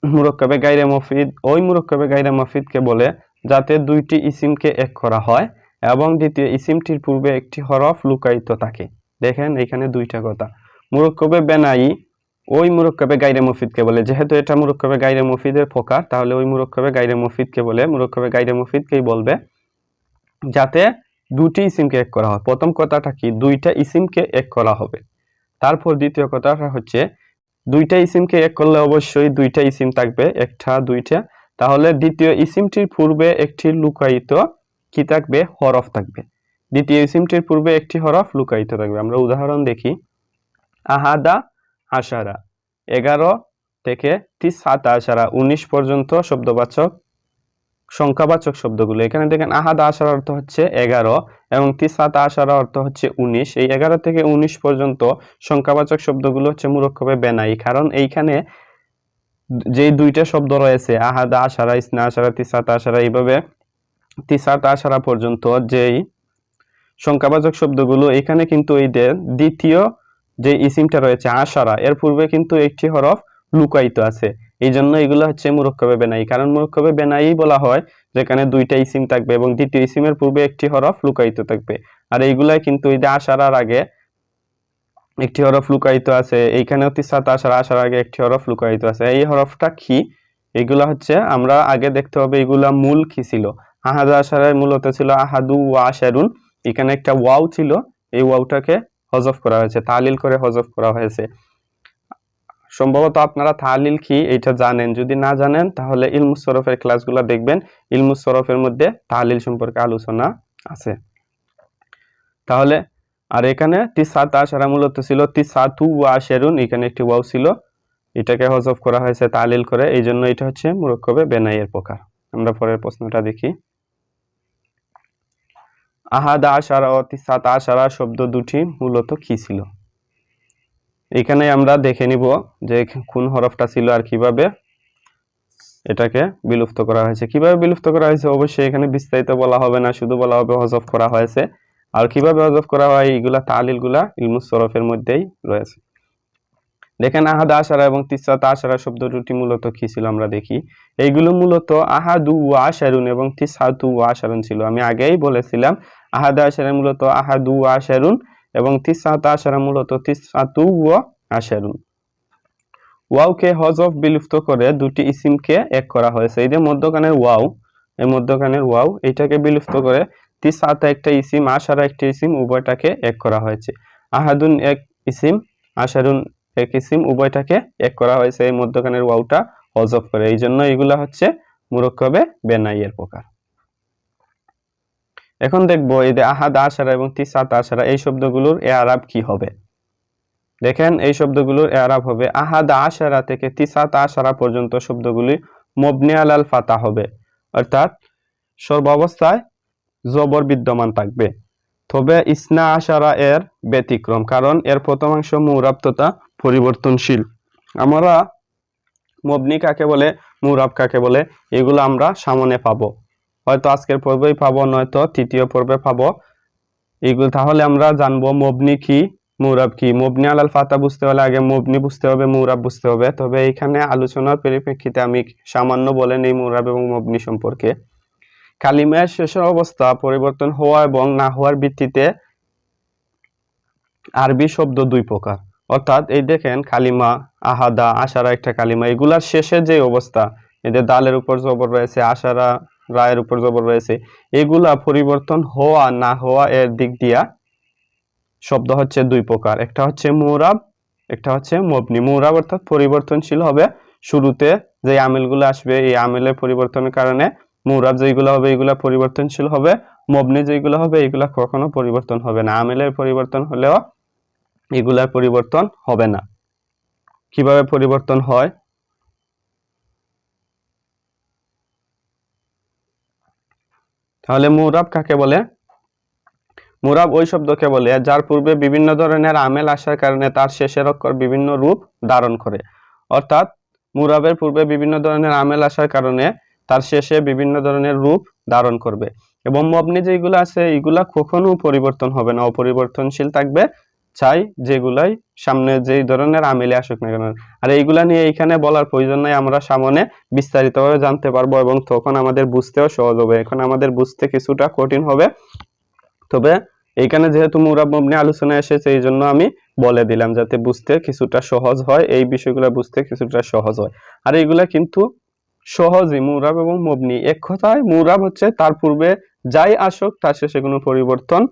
[SPEAKER 1] মুরাক্কাবে গায়রে মুফিদ ওই মুরাক্কাবে গায়রে মুফিদকে বলে যাতে দুইটি ইসিমকে এক করা হয় এবং দ্বিতীয় ইসিমটির পূর্বে একটি হরফ লুকায়িত থাকে। দেখেন এখানে দুইটা কথা। মুরাক্কাবে বেনাই ওই মুরাক্কাবে গায়রে মুফিদকে বলে, যেহেতু এটা মুরাক্কাবে গায়রে মুফিদের প্রকার, তাহলে ওই মুরাক্কাবে গায়রে মুফিদকে বলে, মুরাক্কাবে গায়রে মুফিদকেই বলবে যাতে দুটি ইসিমকে এক করা হয়। প্রথম কথাটা কি, দুইটা ইসিমকে এক করা হবে। তারপর দ্বিতীয় কথাটা হচ্ছে দুইটা ইসিমকে এক করলে অবশ্যই দুইটা ইসিম থাকবে, একটা দুইটা। তাহলে দ্বিতীয় ইসিমটির পূর্বে একটি লুকায়িত কি থাকবে, হরফ থাকবে। দ্বিতীয় ইসিমটির পূর্বে একটি হরফ লুকায়িত থাকবে। আমরা উদাহরণ দেখি। আহাদা আশারা 11 থেকে 19 পর্যন্ত শব্দবাচক সংখ্যাবাচক শব্দগুলো। এখানে দেখেন আহাদা আশারা অর্থ হচ্ছে 11 এবং 19 অর্থ হচ্ছে 19। এই 11 থেকে 19 পর্যন্ত সংখ্যাবাচক শব্দগুলো হচ্ছে মুরাক্কাবে বেনাই, কারণ এইখানে যে দুইটা শব্দ রয়েছে আহাদা আশারা, ইসনা আশারা, 19 এইভাবে 19 পর্যন্ত যেই সংখ্যাবাচক শব্দগুলো, এখানে কিন্তু এই দ্বিতীয় যে ইসিমটা রয়েছে আশারা, এর পূর্বে কিন্তু একটি হরফ লুকায়িত আছে। এই জন্য এগুলো হচ্ছে মুরাক্কাবে বেনাই। কারণ মুরাক্কাবে বেনাই বলা হয় যেখানে দুইটা ইসিম থাকবে এবং দ্বিতীয় ইসিমের পূর্বে একটি হরফ লুকায়িত থাকবে। আর এইগুলাই কিন্তু এই যে আশারার আগে একটি হরফ লুকায়িত আছে, এইখানেও 19 আসার আগে একটি হরফ লুকায়িত আছে। এই হরফটা কি, এগুলা হচ্ছে আমরা আগে দেখতে হবে এগুলা মূল কি ছিল। আহাদা আশারার মূলত ছিল আহাদু ওয়া আশারুন, এখানে একটা ওয়াও ছিল, এই ওয়াওটাকে হযফ করা হয়েছে, তালিল করে হযফ করা হয়েছে। সম্ভবত আপনারা তালিল কি এটা জানেন, যদি না জানেন তাহলে ইলমুস সরফের ক্লাসগুলো দেখবেন, ইলমুস সরফের মধ্যে তালিল সম্পর্কে আলোচনা আছে। তাহলে আর এখানে 19 মূলত ছিল 19 এখানে একটি ওয়াও ছিল, এটাকে হযফ করা হয়েছে তালিল করে, এই জন্য এটা হচ্ছে মুরাক্কাবে বেনাইয়ের প্রকার। আমরা পরের প্রশ্নটা দেখি। আহাদা আশারা ও 19 শব্দ দুটি মূলত কি ছিল। এখানে আমরা দেখে নিব যে কোন হরফটা ছিল আর কিভাবে এটাকে বিলুপ্ত করা হয়েছে। কিভাবে বিলুপ্ত করা হয়েছে অবশ্যই এখানে বিস্তারিত বলা হবে না, শুধু বলা হবে হযফ করা হয়েছে। আর কিভাবে হযফ করা হয় এগুলা তালিলগুলা ইলমুস সরফের মধ্যেই রয়েছে। দেখেন আহাদা আশারা এবং 19 শব্দ দুটি মূলত কি ছিল আমরা দেখি। এইগুলো মূলত আহাদু ওয়া আশারুন এবং 19 ওয়া আশারুন ছিল। আমি আগেই বলেছিলাম আহাদা আশারা মূলত আহাদু ওয়া আশারুন এবং 19 মূলত 19 ওয়া আশারুন। ওয়াওকে হযফ বিলুপ্ত করে দুটি ইসিমকে এক করা হয়েছে। এই যে মধ্যখানের ওয়াও, এই মধ্যখানের ওয়াও এটাকে বিলুপ্ত করে 19 একটা ইসিম, আশারা একটা ইসিম, উভয়টাকে এক করা হয়েছে। আহাদুন এক ইসিম, আশারুন এক ইসিম, উভয়টাকে এক করা হয়েছে এই মধ্যখানের ওয়াওটা হযফ করে। এই জন্য এগুলা হচ্ছে মুরাক্কাবে বেনাইয়ের প্রকার। এখন দেখবো এই যে আহাদা আশারা এবং 19 এই শব্দগুলোর ইআরাব কি হবে। দেখেন এই শব্দগুলোর ইআরাব হবে আহাদা আশারা থেকে 19 পর্যন্ত শব্দগুলি মবনি আলাল ফাতা হবে, অর্থাৎ সর্বাবস্থায় জবর বিদ্যমান থাকবে। তবে ইসনা আশারা এর ব্যতিক্রম, কারণ এর প্রথমাংশ মুরাব তথা পরিবর্তনশীল। আমরা মবনি কাকে বলে, মুরাব কাকে বলে, এগুলো আমরা সামনে পাবো, হয়তো আজকের পর্বেই পাবো, নয়তো তৃতীয় পর্বে পাবো এগুলো। তাহলে আমরা জানবো মবনি কি, মুরাব কি। মবনি আলাল ফাতা বুঝতে হলে আগে মবনি বুঝতে হবে, মুরাব বুঝতে হবে। তবে এখানে আলোচনার পরিপ্রেক্ষিতে আমি সামান্য বলে নেই মুরাব এবং মবনি সম্পর্কে। কালিমার শেষের অবস্থা পরিবর্তন হওয়া এবং না হওয়ার ভিত্তিতে আরবি শব্দ দুই প্রকার, অর্থাৎ এই দেখেন কালিমা, আহাদা, আশারা একটা কালিমা, এগুলার শেষে যে অবস্থা, এদের দালের উপর জবর রয়েছে, আশারা রায়ের উপর জবর রয়েছে, এগুলা পরিবর্তন হওয়া না হওয়া এর দিক দিয়া শব্দ হচ্ছে দুই প্রকার, একটা হচ্ছে মুরাব, একটা হচ্ছে মবনি। মুরাব অর্থাৎ পরিবর্তনশীল হবে, শুরুতে যে আমেলগুলো আসবে এই আমেলের পরিবর্তনের কারণে মুরাব যেগুলো হবে এগুলা পরিবর্তনশীল হবে, মবনি যেগুলো হবে এগুলা কখনো পরিবর্তন হবে না। আমেলের পরিবর্তন হলেও এগুলার পরিবর্তন হবে না। কিভাবে পরিবর্তন হয়? তাহলে মুরাব কাকে বলে? মুরাব ওই শব্দকে বলে যার পূর্বে বিভিন্ন ধরনের আমেল আসার কারণে তার শেষের অক্ষর বিভিন্ন রূপ ধারণ করে, অর্থাৎ মুরাবের পূর্বে বিভিন্ন ধরনের আমেল আসার কারণে তার শেষে বিভিন্ন ধরনের রূপ ধারণ করবে। এবং মবনি যেগুলো আছে এগুলা কখনো পরিবর্তন হবে না, অপরিবর্তনশীল থাকবে, চাই যেগুলাই সামনে যেই ধরনের আমেলে আসুক না কেন। আর এইগুলা নিয়ে এখানে বলার প্রয়োজন নাই, আমরা সামনে বিস্তারিতভাবে জানতে পারবো এবং তখন আমাদের বুঝতেও সহজ হবে। এখন আমাদের বুঝতে কিছুটা কঠিন হবে, তবে এইখানে যেহেতু মুরাব মবনি আলোচনা এসেছে এই জন্য আমি বলে দিলাম যাতে বুঝতে কিছুটা সহজ হয়, এই বিষয়গুলো বুঝতে কিছুটা সহজ হয়। আর এইগুলা কিন্তু সহজই, মুরাব এবং মবনি এক কথায়। মুরাব হচ্ছে তার পূর্বে যাই আসুক তার শেষে কোনো পরিবর্তন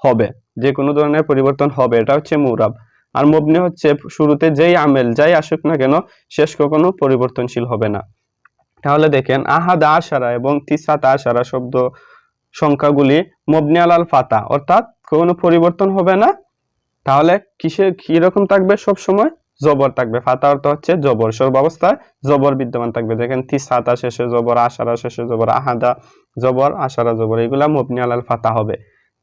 [SPEAKER 1] হবে, যে কোনো ধরনের পরিবর্তন হবে, এটা হচ্ছে মুরাব। আর মবনি হচ্ছে শুরুতে যেই আমেল যাই আসুক না কেন শেষ কখনো পরিবর্তনশীল হবে না। তাহলে দেখেন আহাদা আশারা এবং তিসাতা আশারা শব্দ সংখ্যাগুলি মবনি আলাল ফাতা, অর্থাৎ কোনো পরিবর্তন হবে না। তাহলে কিরকম থাকবে? সব সময় জবর থাকবে। ফাতা অর্থ হচ্ছে জবর, সর্বাবস্থায় জবর বিদ্যমান থাকবে। দেখেন তিসাতা শেষে জবর, আশারা শেষে জবর, আহাদা জবর, আশারা জবর, এগুলা মবনি আলাল ফাতা হবে।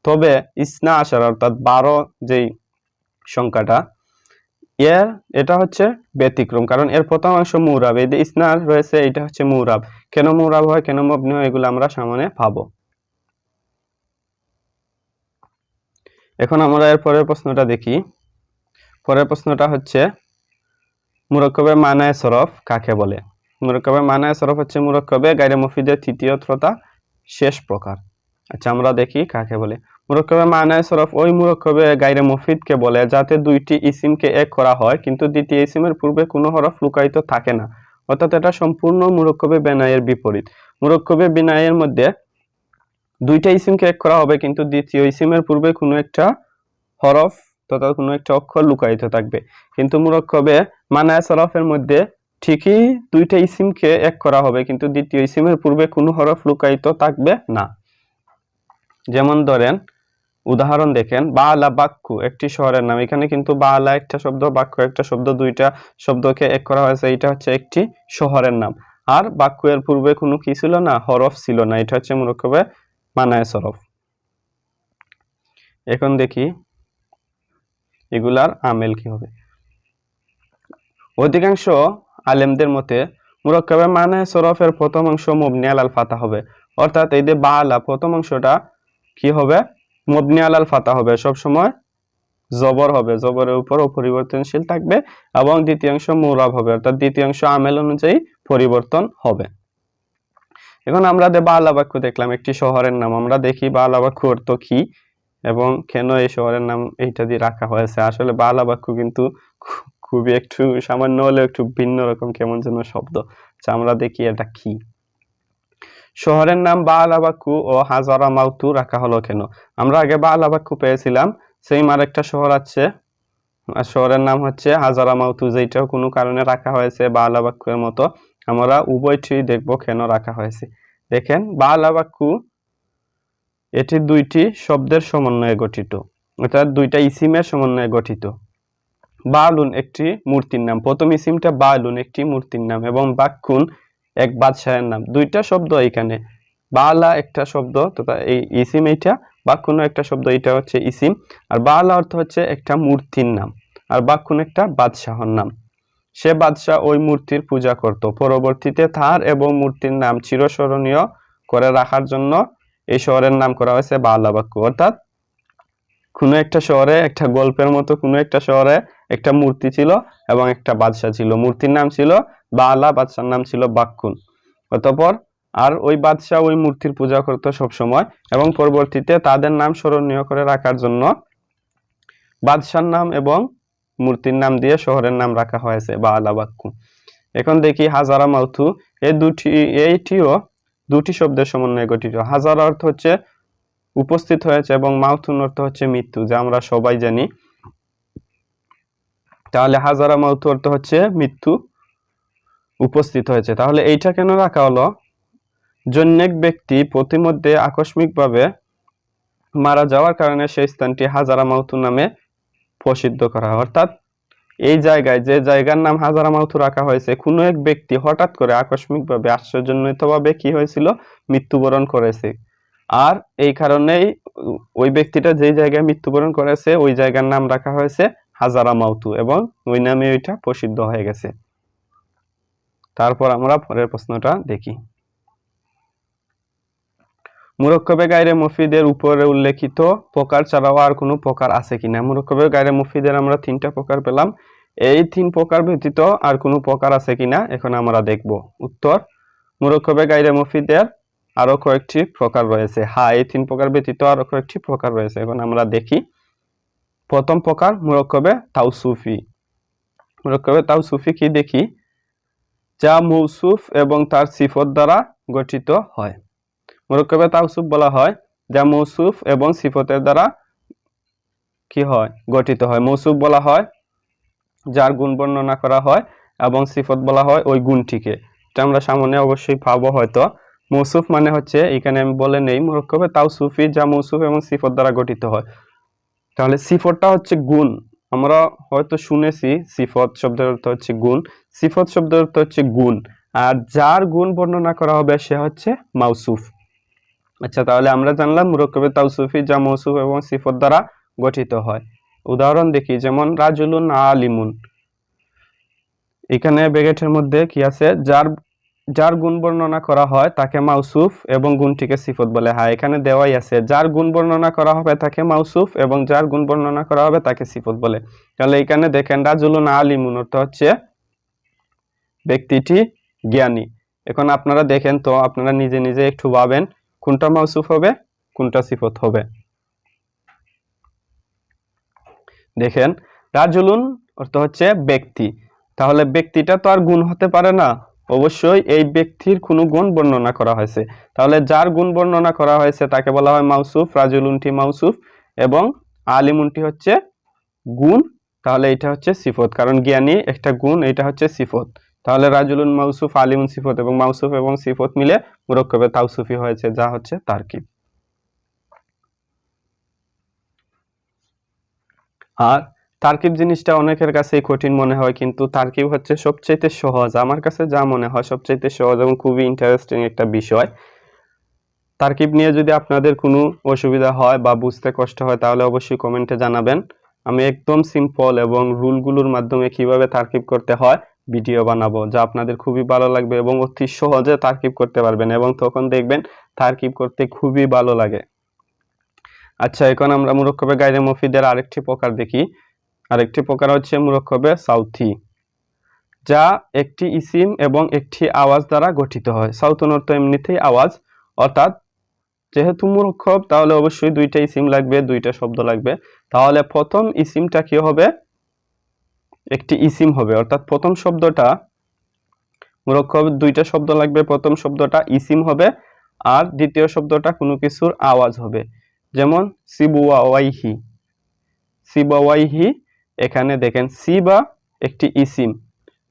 [SPEAKER 1] তবে ইসনা আশারা অর্থাৎ 12 যেই সংখ্যাটা, এটা হচ্ছে ব্যতিক্রম, কারণ এর প্রথম অংশ মুরাব, এই যে ইসনা রয়েছে এটা হচ্ছে মুরাব। কেন মুরাব হয়, কেন মবনি হয়, এগুলো আমরা সামনে পাবো। এখন আমরা এর পরের প্রশ্নটা দেখি। পরের প্রশ্নটা হচ্ছে মুরাক্কাবে মানায়ে সরফ কাকে বলে? মুরাক্কাবে মানায়ে সরফ হচ্ছে মুরাক্কাবে গায়রে মুফিদের তৃতীয় তথা শেষ প্রকার। আচ্ছা, আমরা দেখি কাকে বলে। মুরাক্কাবে মানায়ে সরফ ওই মুরাক্কাবে গায়রে মুফিদকে বলে যাতে দুইটি ইসিমকে এক করা হয় কিন্তু দ্বিতীয় ইসিমের পূর্বে কোনো হরফ লুকায়িত থাকে না, অর্থাৎ এটা সম্পূর্ণ মুরাক্কাবে বিনায়ের বিপরীত। মুরাক্কাবে বিনায়ের মধ্যে দুইটা ইসিমকে এক করা হবে কিন্তু দ্বিতীয় ইসিমের পূর্বে কোনো একটা হরফ তথা কোনো একটা অক্ষর লুকায়িত থাকবে। কিন্তু মুরাক্কাবে মানায়ে সরফের মধ্যে ঠিকই দুইটা ইসিমকে এক করা হবে কিন্তু দ্বিতীয় ইসিমের পূর্বে কোনো হরফ লুকায়িত থাকবে না। যেমন ধরেন উদাহরণ দেখেন, বালা বাক্কু একটি শহরের নাম। এখানে কিন্তু বালা একটা শব্দ, বাক্কু একটা শব্দ, দুইটা শব্দকে এক করা হয়েছে, এটা হচ্ছে একটি শহরের নাম। আর বাক্কু এর পূর্বে কোনো কি ছিল না, হরফ ছিল না, এটা হচ্ছে মুরাক্কাবে মানায়ে সরফ। এখন দেখি এগুলার আমেল কি হবে। অধিকাংশ আলেমদের মতে মুরাক্কাবে মানায়ে সরফের প্রথম অংশ মবনি আলাল ফাতা হবে, অর্থাৎ এই যে বালা প্রথম অংশটা কি হবে, মবনি আলাল ফাতা হবে, সব সময় জবর হবে, জবরের উপর পরিবর্তনশীল থাকবে। এবং দ্বিতীয় অংশ মুরাব হবে, অর্থাৎ দ্বিতীয় অংশ আমেল অনুযায়ী পরিবর্তন হবে। এখন আমরা বালা বাক্য দেখলাম একটি শহরের নাম, আমরা দেখি বালা বাক্য অর্থ কি এবং কেন এই শহরের নাম এইটা দিয়ে রাখা হয়েছে। আসলে বালা বাক্য কিন্তু খুবই একটু সামান্য হলে একটু ভিন্ন রকম কেমন যেন শব্দ। আচ্ছা, আমরা দেখি এটা কি। শহরের নাম বালা বাক্কু ও হাজারা মাউতু রাখা হলো কেন? আমরা আগে বালা বাক্কু পেয়েছিলাম, সেম আরেকটা শহর আছে, শহরের নাম হচ্ছে হাজারা মাউতু, যেটাও কোনো কারণে রাখা হয়েছে বালা বাক্যের মতো। আমরা উভয়টি দেখব কেন রাখা হয়েছে। দেখেন বালা বাক্কু এটি দুইটি শব্দের সমন্বয়ে গঠিত, অর্থাৎ দুইটা ইসিমের সমন্বয়ে গঠিত। বালুন একটি মূর্তির নাম, প্রথম ইসিমটা বালুন একটি মূর্তির নাম এবং বাক্কুন এক বাদশাহের নাম। দুইটা শব্দ এখানে, বালা একটা শব্দ তথা এই ইসিম, এইটা বাক্কুন একটা শব্দ, এটা হচ্ছে ইসিম। আর বালা অর্থ হচ্ছে একটা মূর্তির নাম আর বাক্কুন একটা বাদশাহর নাম। সে বাদশাহ ওই মূর্তির পূজা করত। পরবর্তীতে তার এবং মূর্তির নাম চিরস্মরণীয় করে রাখার জন্য এই শহরের নাম করা হয়েছে বালাবাক্কু। অর্থাৎ কোনো একটা শহরে, একটা গল্পের মতো কোনো একটা শহরে একটা মূর্তি ছিল এবং একটা বাদশাহ ছিল। মূর্তির নাম ছিল বালা, বাদশার নাম ছিল বাক্কুন। অতঃপর আর ওই বাদশাহ ওই মূর্তির পূজা করতো সব সময়, এবং পরবর্তীতে তাদের নাম স্মরণীয় করে রাখার জন্য বাদশার নাম এবং মূর্তির নাম দিয়ে শহরের নাম রাখা হয়েছে বালাবাক্কু। এখন দেখি হাজারা মাউথু, এইটিও দুটি শব্দের সমন্বয়ে গঠিত। হাজারা অর্থ হচ্ছে উপস্থিত হয়েছে এবং মাউথুন অর্থ হচ্ছে মৃত্যু, যা আমরা সবাই জানি। তাহলে হাজারা মাউথু অর্থ হচ্ছে মৃত্যু উপস্থিত হয়েছে। তাহলে এইটা কেন রাখা হলো? জনৈক ব্যক্তি প্রতিমধ্যে আকস্মিকভাবে মারা যাওয়ার কারণে সেই স্থানটি হাজারা মাউথু নামে প্রসিদ্ধ করা হয়। অর্থাৎ এই জায়গায়, যে জায়গার নাম হাজারা মাউথু রাখা হয়েছে, কোনো এক ব্যক্তি হঠাৎ করে আকস্মিকভাবে আশ্চর্যজনিতভাবে কি হয়েছিল? মৃত্যুবরণ করেছে। আর এই কারণেই ওই ব্যক্তিটা যে জায়গায় মৃত্যুবরণ করেছে ওই জায়গার নাম রাখা হয়েছে হাজারা মাউথু, এবং ওই নামে ওইটা প্রসিদ্ধ হয়ে গেছে। তারপর আমরা পরের প্রশ্নটা দেখি। মুরক্কবে গায়রে মুফিদের উপরে উল্লেখিত প্রকার ছাড়াও আর কোনো প্রকার আছে কিনা? মুরক্কবে গায়রে মুফিদের আমরা 3টা প্রকার পেলাম। এই 3 প্রকার ব্যতীত আর কোনো প্রকার আছে কিনা এখন আমরা দেখব। উত্তর, মুরক্কবে গায়রে মুফিদের আরো কয়েকটি প্রকার রয়েছে। হ্যাঁ, এই 3 প্রকার ব্যতীত আরো কয়েকটি প্রকার রয়েছে। এখন আমরা দেখি। প্রথম প্রকার মুরক্কবে তাওসুফি। মুরক্কবে তাওসুফি কি দেখি? যা মৌসুফ এবং তার সিফত দ্বারা গঠিত হয়। মুরক্কবে তাওসুফ বলা হয় যা মৌসুফ এবং সিফতের দ্বারা কি হয়? গঠিত হয়। মৌসুফ বলা হয় যার গুণ বর্ণনা করা হয়, এবং সিফত বলা হয় ওই গুণটিকে। এটা আমরা সামনে অবশ্যই পাবো হয়তো। মৌসুফ মানে হচ্ছে, এখানে আমি বলে নেই, মুরক্কবে তাওসুফি যা মৌসুফ এবং সিফত দ্বারা গঠিত হয়। তাহলে সিফতটা হচ্ছে গুণ। আমরা হয়তো শুনেছি সিফত শব্দের অর্থ হচ্ছে গুণ। সিফত শব্দের অর্থ হচ্ছে গুণ, আর যার গুণ বর্ণনা করা হবে সে হচ্ছে মাউসুফ। আচ্ছা, তাহলে আমরা জানলাম মুরক্কবে তাওসুফি যা মৌসুফ এবং সিফত দ্বারা গঠিত হয়। উদাহরণ দেখি, যেমন রাজুলুন আলিমুন। এখানে ব্র্যাকেটের মধ্যে কি আছে? যার গুণ বর্ণনা করা হয় তাকে মাউসুফ এবং গুণটিকে সিফত বলে। হ্যাঁ, এখানে দেওয়াই আছে, যার গুণ বর্ণনা করা হবে তাকে মাউসুফ এবং যার গুণ বর্ণনা করা হবে তাকে সিফত বলে। তাহলে এখানে দেখেন রাজুলুন আলিমুন অর্থ হচ্ছে ব্যক্তিটি জ্ঞানী। এখন আপনারা দেখেন তো, আপনারা নিজে নিজে একটু ভাবেন কোনটা মাউসুফ হবে, কোনটা সিফত হবে। দেখেন, রাজুলুন অর্থ হচ্ছে ব্যক্তি। তাহলে ব্যক্তিটা তো আর গুণ হতে পারে না, অবশ্যই এই ব্যক্তির কোনো গুণ বর্ণনা করা হয়েছে। তাহলে যার গুণ বর্ণনা করা হয়েছে তাকে বলা হয় মাউসুফ, রাজুলুনটি মাউসুফ এবং আলিমুনটি হচ্ছে গুণ। তাহলে এটা হচ্ছে সিফত, কারণ জ্ঞানী একটা গুণ, এটা হচ্ছে সিফত। তাহলে রাজুলুন মাউসুফ, আলিমুন সিফত, এবং মাউসুফ এবং সিফত মিলে মুরক্কবে তাওসুফি হয়েছে, যা হচ্ছে তারকিব। আর তারকিব জিনিসটা অনেকের কাছে কঠিন মনে হয়, কিন্তু তারকিব হচ্ছে সবচেয়ে সহজ। আমার কাছে যা মনে হয় সবচেয়ে সহজ এবং খুবই ইন্টারেস্টিং একটা বিষয়। তারকিব নিয়ে যদি আপনাদের কোনো অসুবিধা হয় বা বুঝতে কষ্ট হয় তাহলে অবশ্যই কমেন্টে জানাবেন। আমি একদম সিম্পল এবং রুলগুলোর মাধ্যমে কিভাবে তারকিব করতে হয় ভিডিও বানাবো, যা আপনাদের খুবই ভালো লাগবে এবং অতি সহজে তারকিব করতে পারবেন, এবং তখন দেখবেন তারকিব করতে খুবই ভালো লাগে। আচ্ছা, এখন আমরা মুরক্কবে গায়রে মুফিদের আরেকটি প্রকার দেখি। আরেকটি প্রকার হচ্ছে মুরক্কবে সাউথি, যা একটি ইসিম এবং একটি আওয়াজ দ্বারা গঠিত হয়। সাউথুন অর্থ এমনিতেই আওয়াজ, অর্থাৎ যেহেতু মুরক্কব তাহলে অবশ্যই 2টা ইসিম লাগবে, 2টা শব্দ লাগবে। তাহলে প্রথম ইসিমটা কি হবে? একটি ইসিম হবে, অর্থাৎ প্রথম শব্দটা, মুরক্কব 2টা শব্দ লাগবে, প্রথম শব্দটা ইসিম হবে আর দ্বিতীয় শব্দটা কোনো কিছুর আওয়াজ হবে। যেমন সিবুয়াওয়াইহি, সিবাওয়াইহি। এখানে দেখেন সিবা একটি ইসিম,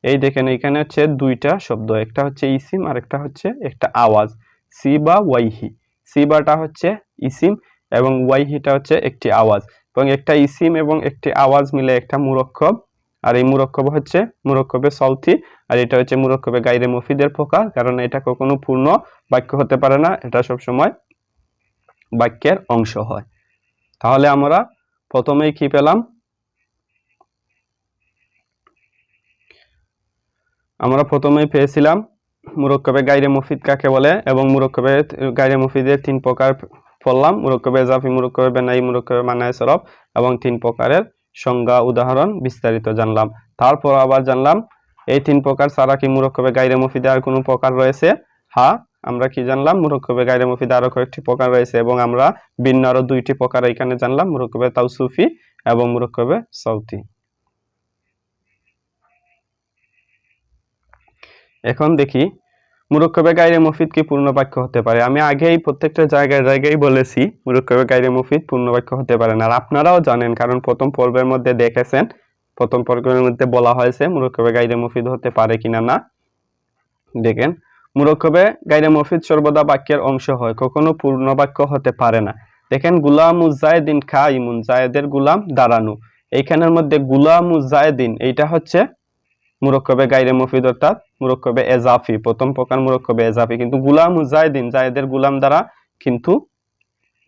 [SPEAKER 1] এই দেখেন এখানে হচ্ছে 2টা শব্দ, একটা হচ্ছে ইসিম আর একটা হচ্ছে একটা আওয়াজ। সিবা ওয়াইহি, সিবাটা হচ্ছে ইসিম এবং ওয়াইহিটা হচ্ছে একটি আওয়াজ, এবং একটা ইসিম এবং একটি আওয়াজ মিলে একটা মুরক্কব। আর এই মুরক্কব হচ্ছে মুরক্কবে সাউথি, আর এটা হচ্ছে মুরক্কবে গায়রে মুফিদের প্রকার, কারণ এটা কখনো পূর্ণ বাক্য হতে পারে না, এটা সবসময় বাক্যের অংশ হয়। তাহলে আমরা প্রথমেই কি পেলাম? আমরা প্রথমেই পেয়েছিলাম মুরক্কবে গায়রে মুফিদ কাকে বলে এবং মুরক্কবে গায়রে মুফিদের 3 প্রকার পড়লাম, মুরক্কবে ইজাফি, মুরক্কবে বেনাই, মুরক্কবে মানায় সরফ, এবং 3 প্রকারের সংজ্ঞা উদাহরণ বিস্তারিত জানলাম। তারপর আবার জানলাম এই 3 প্রকার ছাড়া কি মুরক্কবে গায়রে মুফিদে আর কোনো প্রকার রয়েছে? হ্যাঁ, আমরা কি জানলাম মুরক্কবে গায়রে মুফিদে আরো কয়েকটি প্রকার রয়েছে এবং আমরা ভিন্ন আরো 2টি প্রকার এখানে জানলাম, মুরক্কবে তাওসুফি এবং মুরক্কবে সৌতি। এখন দেখি মুরক্কবে গায়রে মুফিদ কি পূর্ণ বাক্য হতে পারে। আমি আগেই প্রত্যেকটা জায়গায় বলেছি মুরক্কবে গায়রে মুফিদ পূর্ণ বাক্য হতে পারে না, আর আপনারাও জানেন, কারণ প্রথম পর্বের মধ্যে দেখেছেন, প্রথম পর্বের মধ্যে বলা হয়েছে মুরক্কবে গায়রে মুফিদ হতে পারে কিনা না। দেখেন, মুরক্কবে গায়রে মুফিদ সর্বদা বাক্যের অংশ হয়, কখনো পূর্ণ বাক্য হতে পারে না। দেখেন, গুলামু জায়দিন কাইমুন, জায়েদের গুলাম দাঁড়ানো, এইখানের মধ্যে গুলামু জায়দিন এইটা হচ্ছে মুরক্কবে গায়রে মুফিদ অর্থাৎ মুরক্কবে এজাফি, প্রথম প্রকার মুরক্কবে এজাফি, কিন্তু গুলামু জায়দিন, জায়েদের গুলাম দ্বারা কিন্তু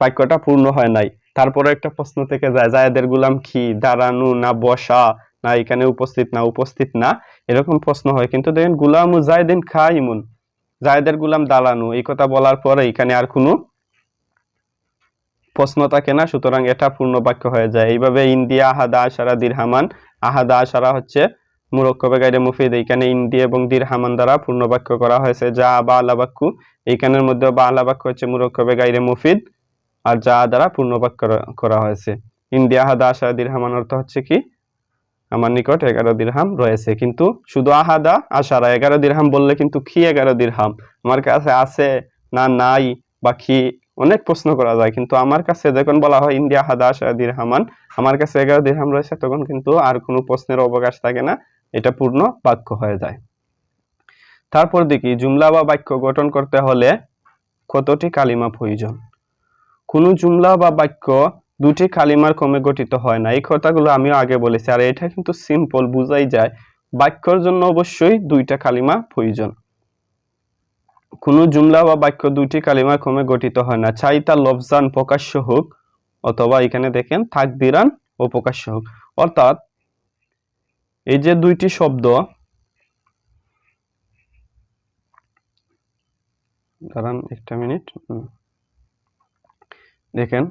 [SPEAKER 1] বাক্যটা পূর্ণ হয় নাই। তারপরে একটা প্রশ্ন থেকে যায়, জায়েদের গুলাম কি দাঁড়ানো না বসা না এখানে উপস্থিত না উপস্থিত না, এরকম প্রশ্ন হয়। কিন্তু দেখেন গুলামু জায়দিন কাইমুন, জায়েদের গুলাম দাঁড়ানো, এই কথা বলার পরে এখানে আর কোনো প্রশ্ন থাকে না, সুতরাং এটা পূর্ণ বাক্য হয়ে যায়। এইভাবে ইন্দিয়া আহাদা আশারা দিরহামান, আহাদা আশারা হচ্ছে মুরক্কবে গায়রে মুফিদ, এইখানে ইন্দি এবং দিরহামান দ্বারা পূর্ণ বাক্য করা হয়েছে। যা বা আলা বাক্য, এইখানের মধ্যে বা আলা বাক্য হচ্ছে মুরক্কবে গায়রে মুফিদ, আর যা দ্বারা পূর্ণ বাক্য করা হয়েছে। ইন্দি আহাদা আশারা দিরহামান অর্থ হচ্ছে কি, আমার নিকট 11 দিরহাম রয়েছে। কিন্তু শুধু আহাদা আশারা 11 দিরহাম বললে কিন্তু কি 11 দিরহাম আমার কাছে আছে না নাই বা কি অনেক প্রশ্ন করা যায়, কিন্তু আমার কাছে যখন বলা হয় ইন্দিয়া আহাদা আশারা দিরহামান, আমার কাছে 11 দিরহাম রয়েছে, তখন কিন্তু আর কোনো প্রশ্নের অবকাশ থাকে না, এটা পূর্ণ বাক্য হয়ে যায়। তারপর দেখি জুমলা বা বাক্য গঠন করতে হলে কতটি কালিমা প্রয়োজন। কোনো জুমলা বা বাক্য 2টি কালিমার কমে গঠিত হয় না, এই কথাগুলো আমিও আগে বলেছি, আর এটা কিন্তু সিম্পল, বুঝাই যায়। বাক্যর জন্য অবশ্যই 2টা কালিমা প্রয়োজন। কোনো জুমলা বা বাক্য 2টি কালিমার কমে গঠিত হয় না, চাই তা লফজান প্রকাশ্য হোক অথবা এখানে দেখেন তাকদিরান ও প্রকাশ্য হোক। অর্থাৎ এই যে 2টি শব্দ, দাঁড়ান একটা মিনিট, দেখেন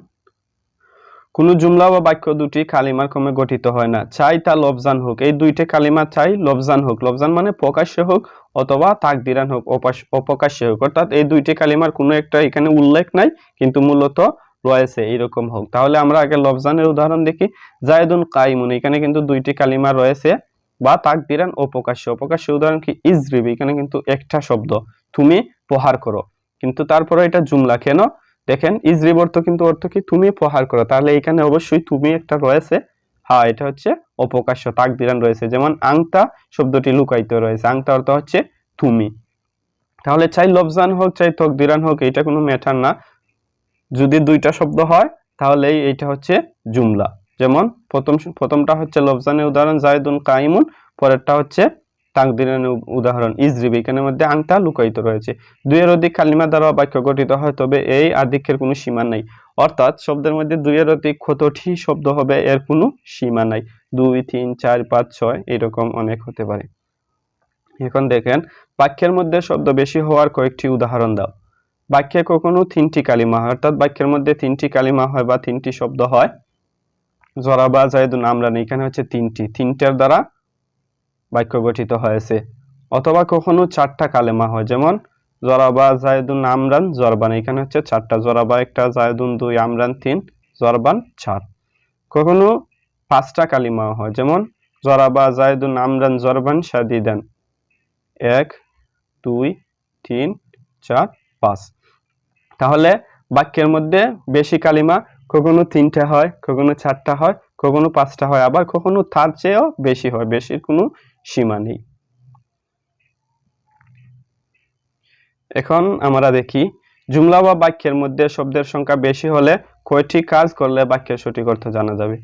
[SPEAKER 1] কোন জুমলা বা বাক্য 2টি কালিমার ক্রমে গঠিত হয় না, চাই তা লফজান হোক, এই 2টি কালিমা চাই লফজান হোক, লফজান মানে প্রকাশ্য হোক অথবা তাকদিরান হোক অপ্রকাশ্য হোক, অর্থাৎ এই 2টি কালিমার কোনো একটা এখানে উল্লেখ নাই কিন্তু মূলত রয়েছে এরকম হোক। তাহলে আমরা আগে লফজানের উদাহরণ দেখি। জায়দুন কাইমুন, এখানে কিন্তু 2টি কালিমা রয়েছে, বা তাকদিরান অপ্রকাশ্য, অপ্রকাশ্য উদাহরণ কি ইজরিব, এখানে কিন্তু একটা শব্দ তুমি প্রহার করো, কিন্তু তারপরে এটা জুমলা কেন? দেখেন ইজরিব অর্থ কিন্তু অর্থ কি তুমি প্রহার করো, তাহলে এখানে অবশ্যই তুমি একটা রয়েছে, হ্যাঁ এটা হচ্ছে অপ্রকাশ্য তাকদিরান রয়েছে। যেমন আংতা শব্দটি লুকায়িত রয়েছে, আংতা অর্থ হচ্ছে তুমি। তাহলে চাই লফজান হোক চাই তাকদিরান হোক এটা কোনো ম্যাটার না, যদি 2টা শব্দ হয় তাহলে এইটা হচ্ছে জুমলা। যেমন প্রথমটা হচ্ছে লফজানের উদাহরণ জায়দুন কাইমুন, পরেরটা হচ্ছে তাকদিরানের উদাহরণ ইজরিব, এখানের মধ্যে আংতা লুকায়িত রয়েছে। 2-এর অধিক কালিমা দ্বারা বাক্য গঠিত হয়, তবে এই আধিক্যের কোনো সীমা নাই, অর্থাৎ শব্দের মধ্যে 2-এর অধিক কতটি শব্দ হবে এর কোনো সীমা নাই, 2, 3, 4, 5, 6 এরকম অনেক হতে পারে। এখন দেখেন বাক্যের মধ্যে শব্দ বেশি হওয়ার কয়েকটি উদাহরণ দাও। বাক্যে কখনো 3টি কালিমা হয়, অর্থাৎ বাক্যের মধ্যে 3টি কালিমা হয় বা 3টি শব্দ হয়, জরাবা জায়দুন আমরান, এখানে হচ্ছে 3টার দ্বারা বাক্য গঠিত হয়েছে। অথবা কখনো 4টা কালেমা হয়, যেমন জরাবা জায়দুন আমরান জরবান, এখানে হচ্ছে 4টা, জরাবা 1, জায়দুন 2, আমরান 3, জরবান 4। কখনো 5টা কালিমা হয়, যেমন জরাবা জায়দুন আমরান জরবান শাদিদান, 1, 2, 3, 4, 5। তাহলে বাক্যের মধ্যে বেশি কালিমা কখনো 3টা হয়, কখনো 4টা হয়, কখনো 5টা হয়, আবার কখনো তার চেয়েও বেশি হয়, বেশির কোনো সীমা নেই। এখন আমরা দেখি জুমলা বা বাক্যের মধ্যে শব্দের সংখ্যা বেশি হলে কয়টি কাজ করলে বাক্যের সঠিক অর্থ জানা যাবে।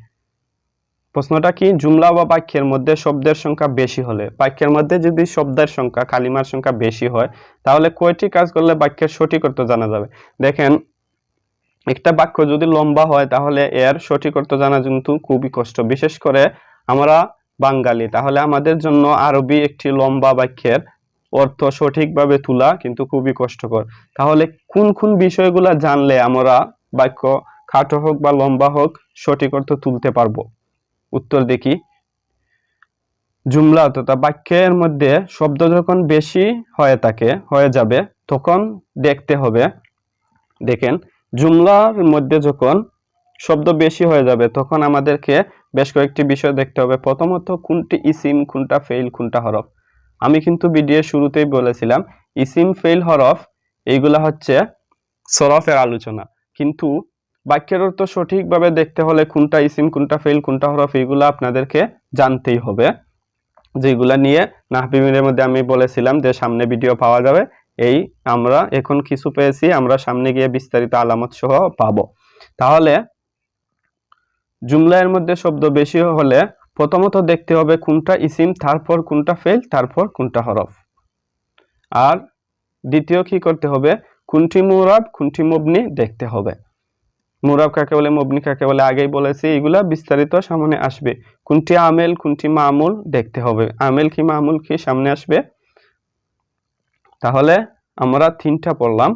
[SPEAKER 1] প্রশ্নটা কি, জুমলা বা বাক্যের মধ্যে শব্দের সংখ্যা বেশি হলে, বাক্যের মধ্যে যদি শব্দের সংখ্যা কালিমার সংখ্যা বেশি হয় তাহলে কয়টি কাজ করলে বাক্যের সঠিক অর্থ জানা যাবে। দেখেন একটা বাক্য যদি লম্বা হয় তাহলে এর সঠিক অর্থ জানা কিন্তু খুবই কষ্ট, বিশেষ করে আমরা বাঙালি, তাহলে আমাদের জন্য আরবি একটি লম্বা বাক্যের অর্থ সঠিকভাবে তোলা কিন্তু খুবই কষ্টকর। তাহলে কোন কোন বিষয়গুলা জানলে আমরা বাক্য খাটো হোক বা লম্বা হোক সঠিক অর্থ তুলতে পারবো? উত্তর দেখি। জুমলা তথা বাক্যের মধ্যে শব্দ যখন বেশি হয়ে যাবে তখন দেখতে হবে, দেখেন জুমলার মধ্যে যখন শব্দ বেশি হয়ে যাবে তখন আমাদেরকে বেশ কয়েকটি বিষয় দেখতে হবে। প্রথমত কোনটি ইসিম, কোনটা ফেইল, কোনটা হরফ। আমি কিন্তু ভিডিওর শুরুতেই বলেছিলাম ইসিম, ফেইল, হরফ এইগুলা হচ্ছে সরফের আলোচনা, কিন্তু বাক্যের অর্থ সঠিকভাবে দেখতে হলে কোনটা ইসিম, কোনটা ফেইল, কোনটা হরফ এইগুলা আপনাদেরকে জানতেই হবে, যেগুলা নিয়ে নাহবিমের মধ্যে আমি বলেছিলাম যে সামনে ভিডিও পাওয়া যাবে। এই আমরা এখন কিছু পেয়েছি, আমরা সামনে গিয়ে বিস্তারিত আলামত সহ পাবো। তাহলে জুমলার মধ্যে শব্দ বেশি হলে প্রথমত দেখতে হবে কোনটা ইসিম, তারপর কোনটা ফেল, তারপর কোনটা হরফ। আর দ্বিতীয় কি করতে হবে, কোনটি মুরাব, কোনটি মবনি দেখতে হবে। মুরাব কাকে বলে, মবনি কাকে বলে আগেই বলেছি, এগুলা বিস্তারিত সামনে আসবে। কোনটি আমেল, কোনটি মামুল দেখতে হবে, আমেল কি মামুল কি সামনে আসবে। তাহলে আমরা তিনটা পড়লাম।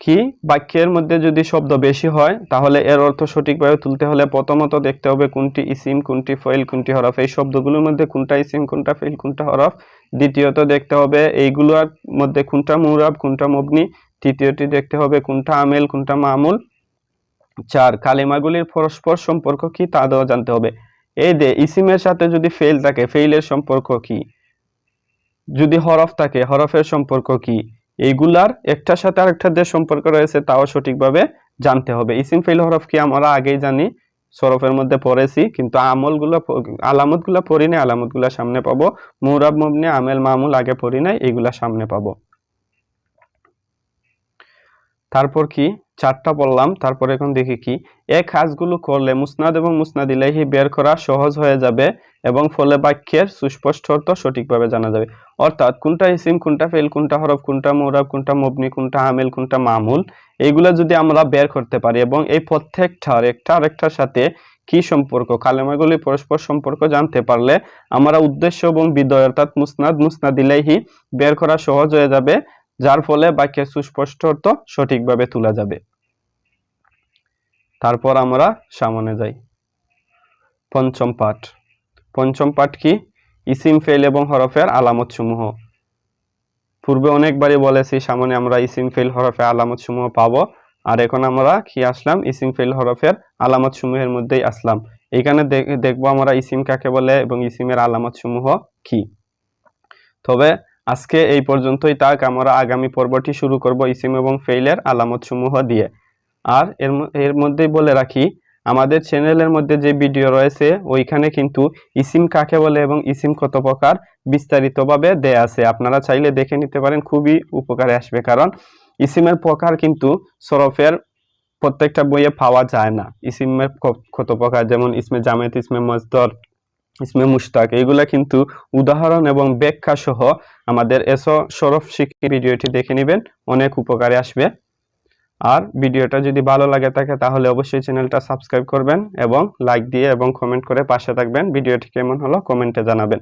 [SPEAKER 1] কি, বাক্যের মধ্যে যদি শব্দ বেশি হয় তাহলে এর অর্থ সঠিকভাবে তুলতে হলে প্রথমত দেখতে হবে কোনটি ইসিম, কোনটি ফেইল, কোনটি হরফ, এই শব্দগুলোর মধ্যে কোনটা ইসিম, কোনটা ফেইল, কোনটা হরফ। দ্বিতীয়ত দেখতে হবে এইগুলোর মধ্যে কোনটা মুরাব, কোনটা মবনি। তৃতীয়টি দেখতে হবে কোনটা আমেল, কোনটা মামুল। 4 কালিমাগুলির পরস্পর সম্পর্ক কি তাও জানতে হবে। এই যে ইসিমের সাথে যদি ফেইল থাকে ফেইলের সম্পর্ক কি, যদি হরফ থাকে হরফের সম্পর্ক কি, এইগুলার একটার সাথে আরেকটার যে সম্পর্ক রয়েছে তাও সঠিকভাবে জানতে হবে। ইসিম, ফেইল, হরফ কি আমরা আগেই জানি, সরফের মধ্যে পড়েছি, কিন্তু আলামতগুলো পড়ি নাই, আলামতগুলো সামনে পাবো। মুরাব, মবনি, আমেল, মামুল আগে পড়ি নাই, এইগুলা সামনে পাবো। তারপর কি 4টা বললাম, তারপর এখন দেখি কি এই কাজগুলো করলে মুসনাদ এবং মুসনাদ ইলাইহি বের করা সহজ হয়ে যাবে এবং ফলে বাক্যের সুস্পষ্ট অর্থ সঠিকভাবে জানা যাবে। অর্থাৎ কোনটা ইসিম, কোনটা ফেইল, কোনটা হরফ, কোনটা মুরাব, কোনটা মবনি, কোনটা আমেল, কোনটা মামুল, এইগুলা যদি আমরা বের করতে পারি এবং এই প্রত্যেকটার একটা আরেকটার সাথে কি সম্পর্ক, কালেমাগুলি পরস্পর সম্পর্ক জানতে পারলে আমরা উদ্দেশ্য এবং বিধেয় অর্থাৎ মুসনাদ, মুসনাদ ইলাইহি বের করা সহজ হয়ে যাবে, যার ফলে বাক্যের সুস্পষ্ট অর্থ সঠিকভাবে তোলা যাবে। তারপর আমরা সামনে যাই। পঞ্চম পাঠ কি, ইসিম, ফেইল এবং হরফের আলামত সমূহ। পূর্বে অনেকবারই বলেছি সামনে আমরা ইসিম, ফেইল, হরফের আলামত সমূহ পাবো, আর এখন আমরা কি আসলাম, ইসিম, ফেইল, হরফের আলামত সমূহের মধ্যেই আসলাম। এখানে দেখবো আমরা ইসিম কাকে বলে এবং ইসিমের আলামত সমূহ কি। তবে আজকে এই পর্যন্তই থাক, আমরা আগামী পর্বটি শুরু করব ইসিম এবং ফেইলের আলামত সমূহ দিয়ে। আর এর মধ্যেই বলে রাখি আমাদের চ্যানেলের মধ্যে যে ভিডিও রয়েছে ওইখানে কিন্তু ইসিম কাকে বলে এবং ইসিম কত প্রকার বিস্তারিতভাবে দেয়া আছে, আপনারা চাইলে দেখে নিতে পারেন, খুবই উপকারে আসবে। কারণ ইসিমের প্রকার কিন্তু সরফের প্রত্যেকটা বইয়ে পাওয়া যায় না। ইসিমের কত প্রকার, যেমন ইসমে জামেত, ইসমে মজদর, ইসমে মুশতাক, এইগুলা কিন্তু উদাহরণ এবং ব্যাখ্যা সহ আমাদের সরফ শিক্ষা ভিডিওটি দেখে নেবেন, অনেক উপকারে আসবে। আর ভিডিওটা যদি ভালো লাগে থাকে তাহলে অবশ্যই চ্যানেলটা সাবস্ক্রাইব করবেন এবং লাইক দিয়ে এবং কমেন্ট করে পাশে থাকবেন। ভিডিওটি কেমন হলো কমেন্টে জানাবেন।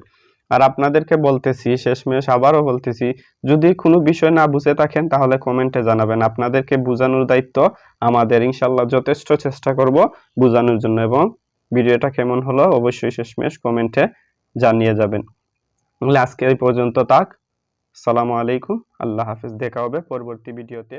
[SPEAKER 1] আর আপনাদেরকে বলতেছি, শেষমেশ আবারও বলতেছি, যদি কোনো বিষয় না বুঝে থাকেন তাহলে কমেন্টে জানাবেন। আপনাদেরকে বোঝানোর দায়িত্ব আমাদের, ইনশাল্লাহ যথেষ্ট চেষ্টা করব বোঝানোর জন্য। এবং ভিডিওটা কেমন হলো অবশ্যই শেষমেশ কমেন্টে জানিয়ে যাবেন। তাহলে আজকে এই পর্যন্ত থাক। আসসালামু আলাইকুম, আল্লাহ হাফেজ, দেখা হবে পরবর্তী ভিডিওতে।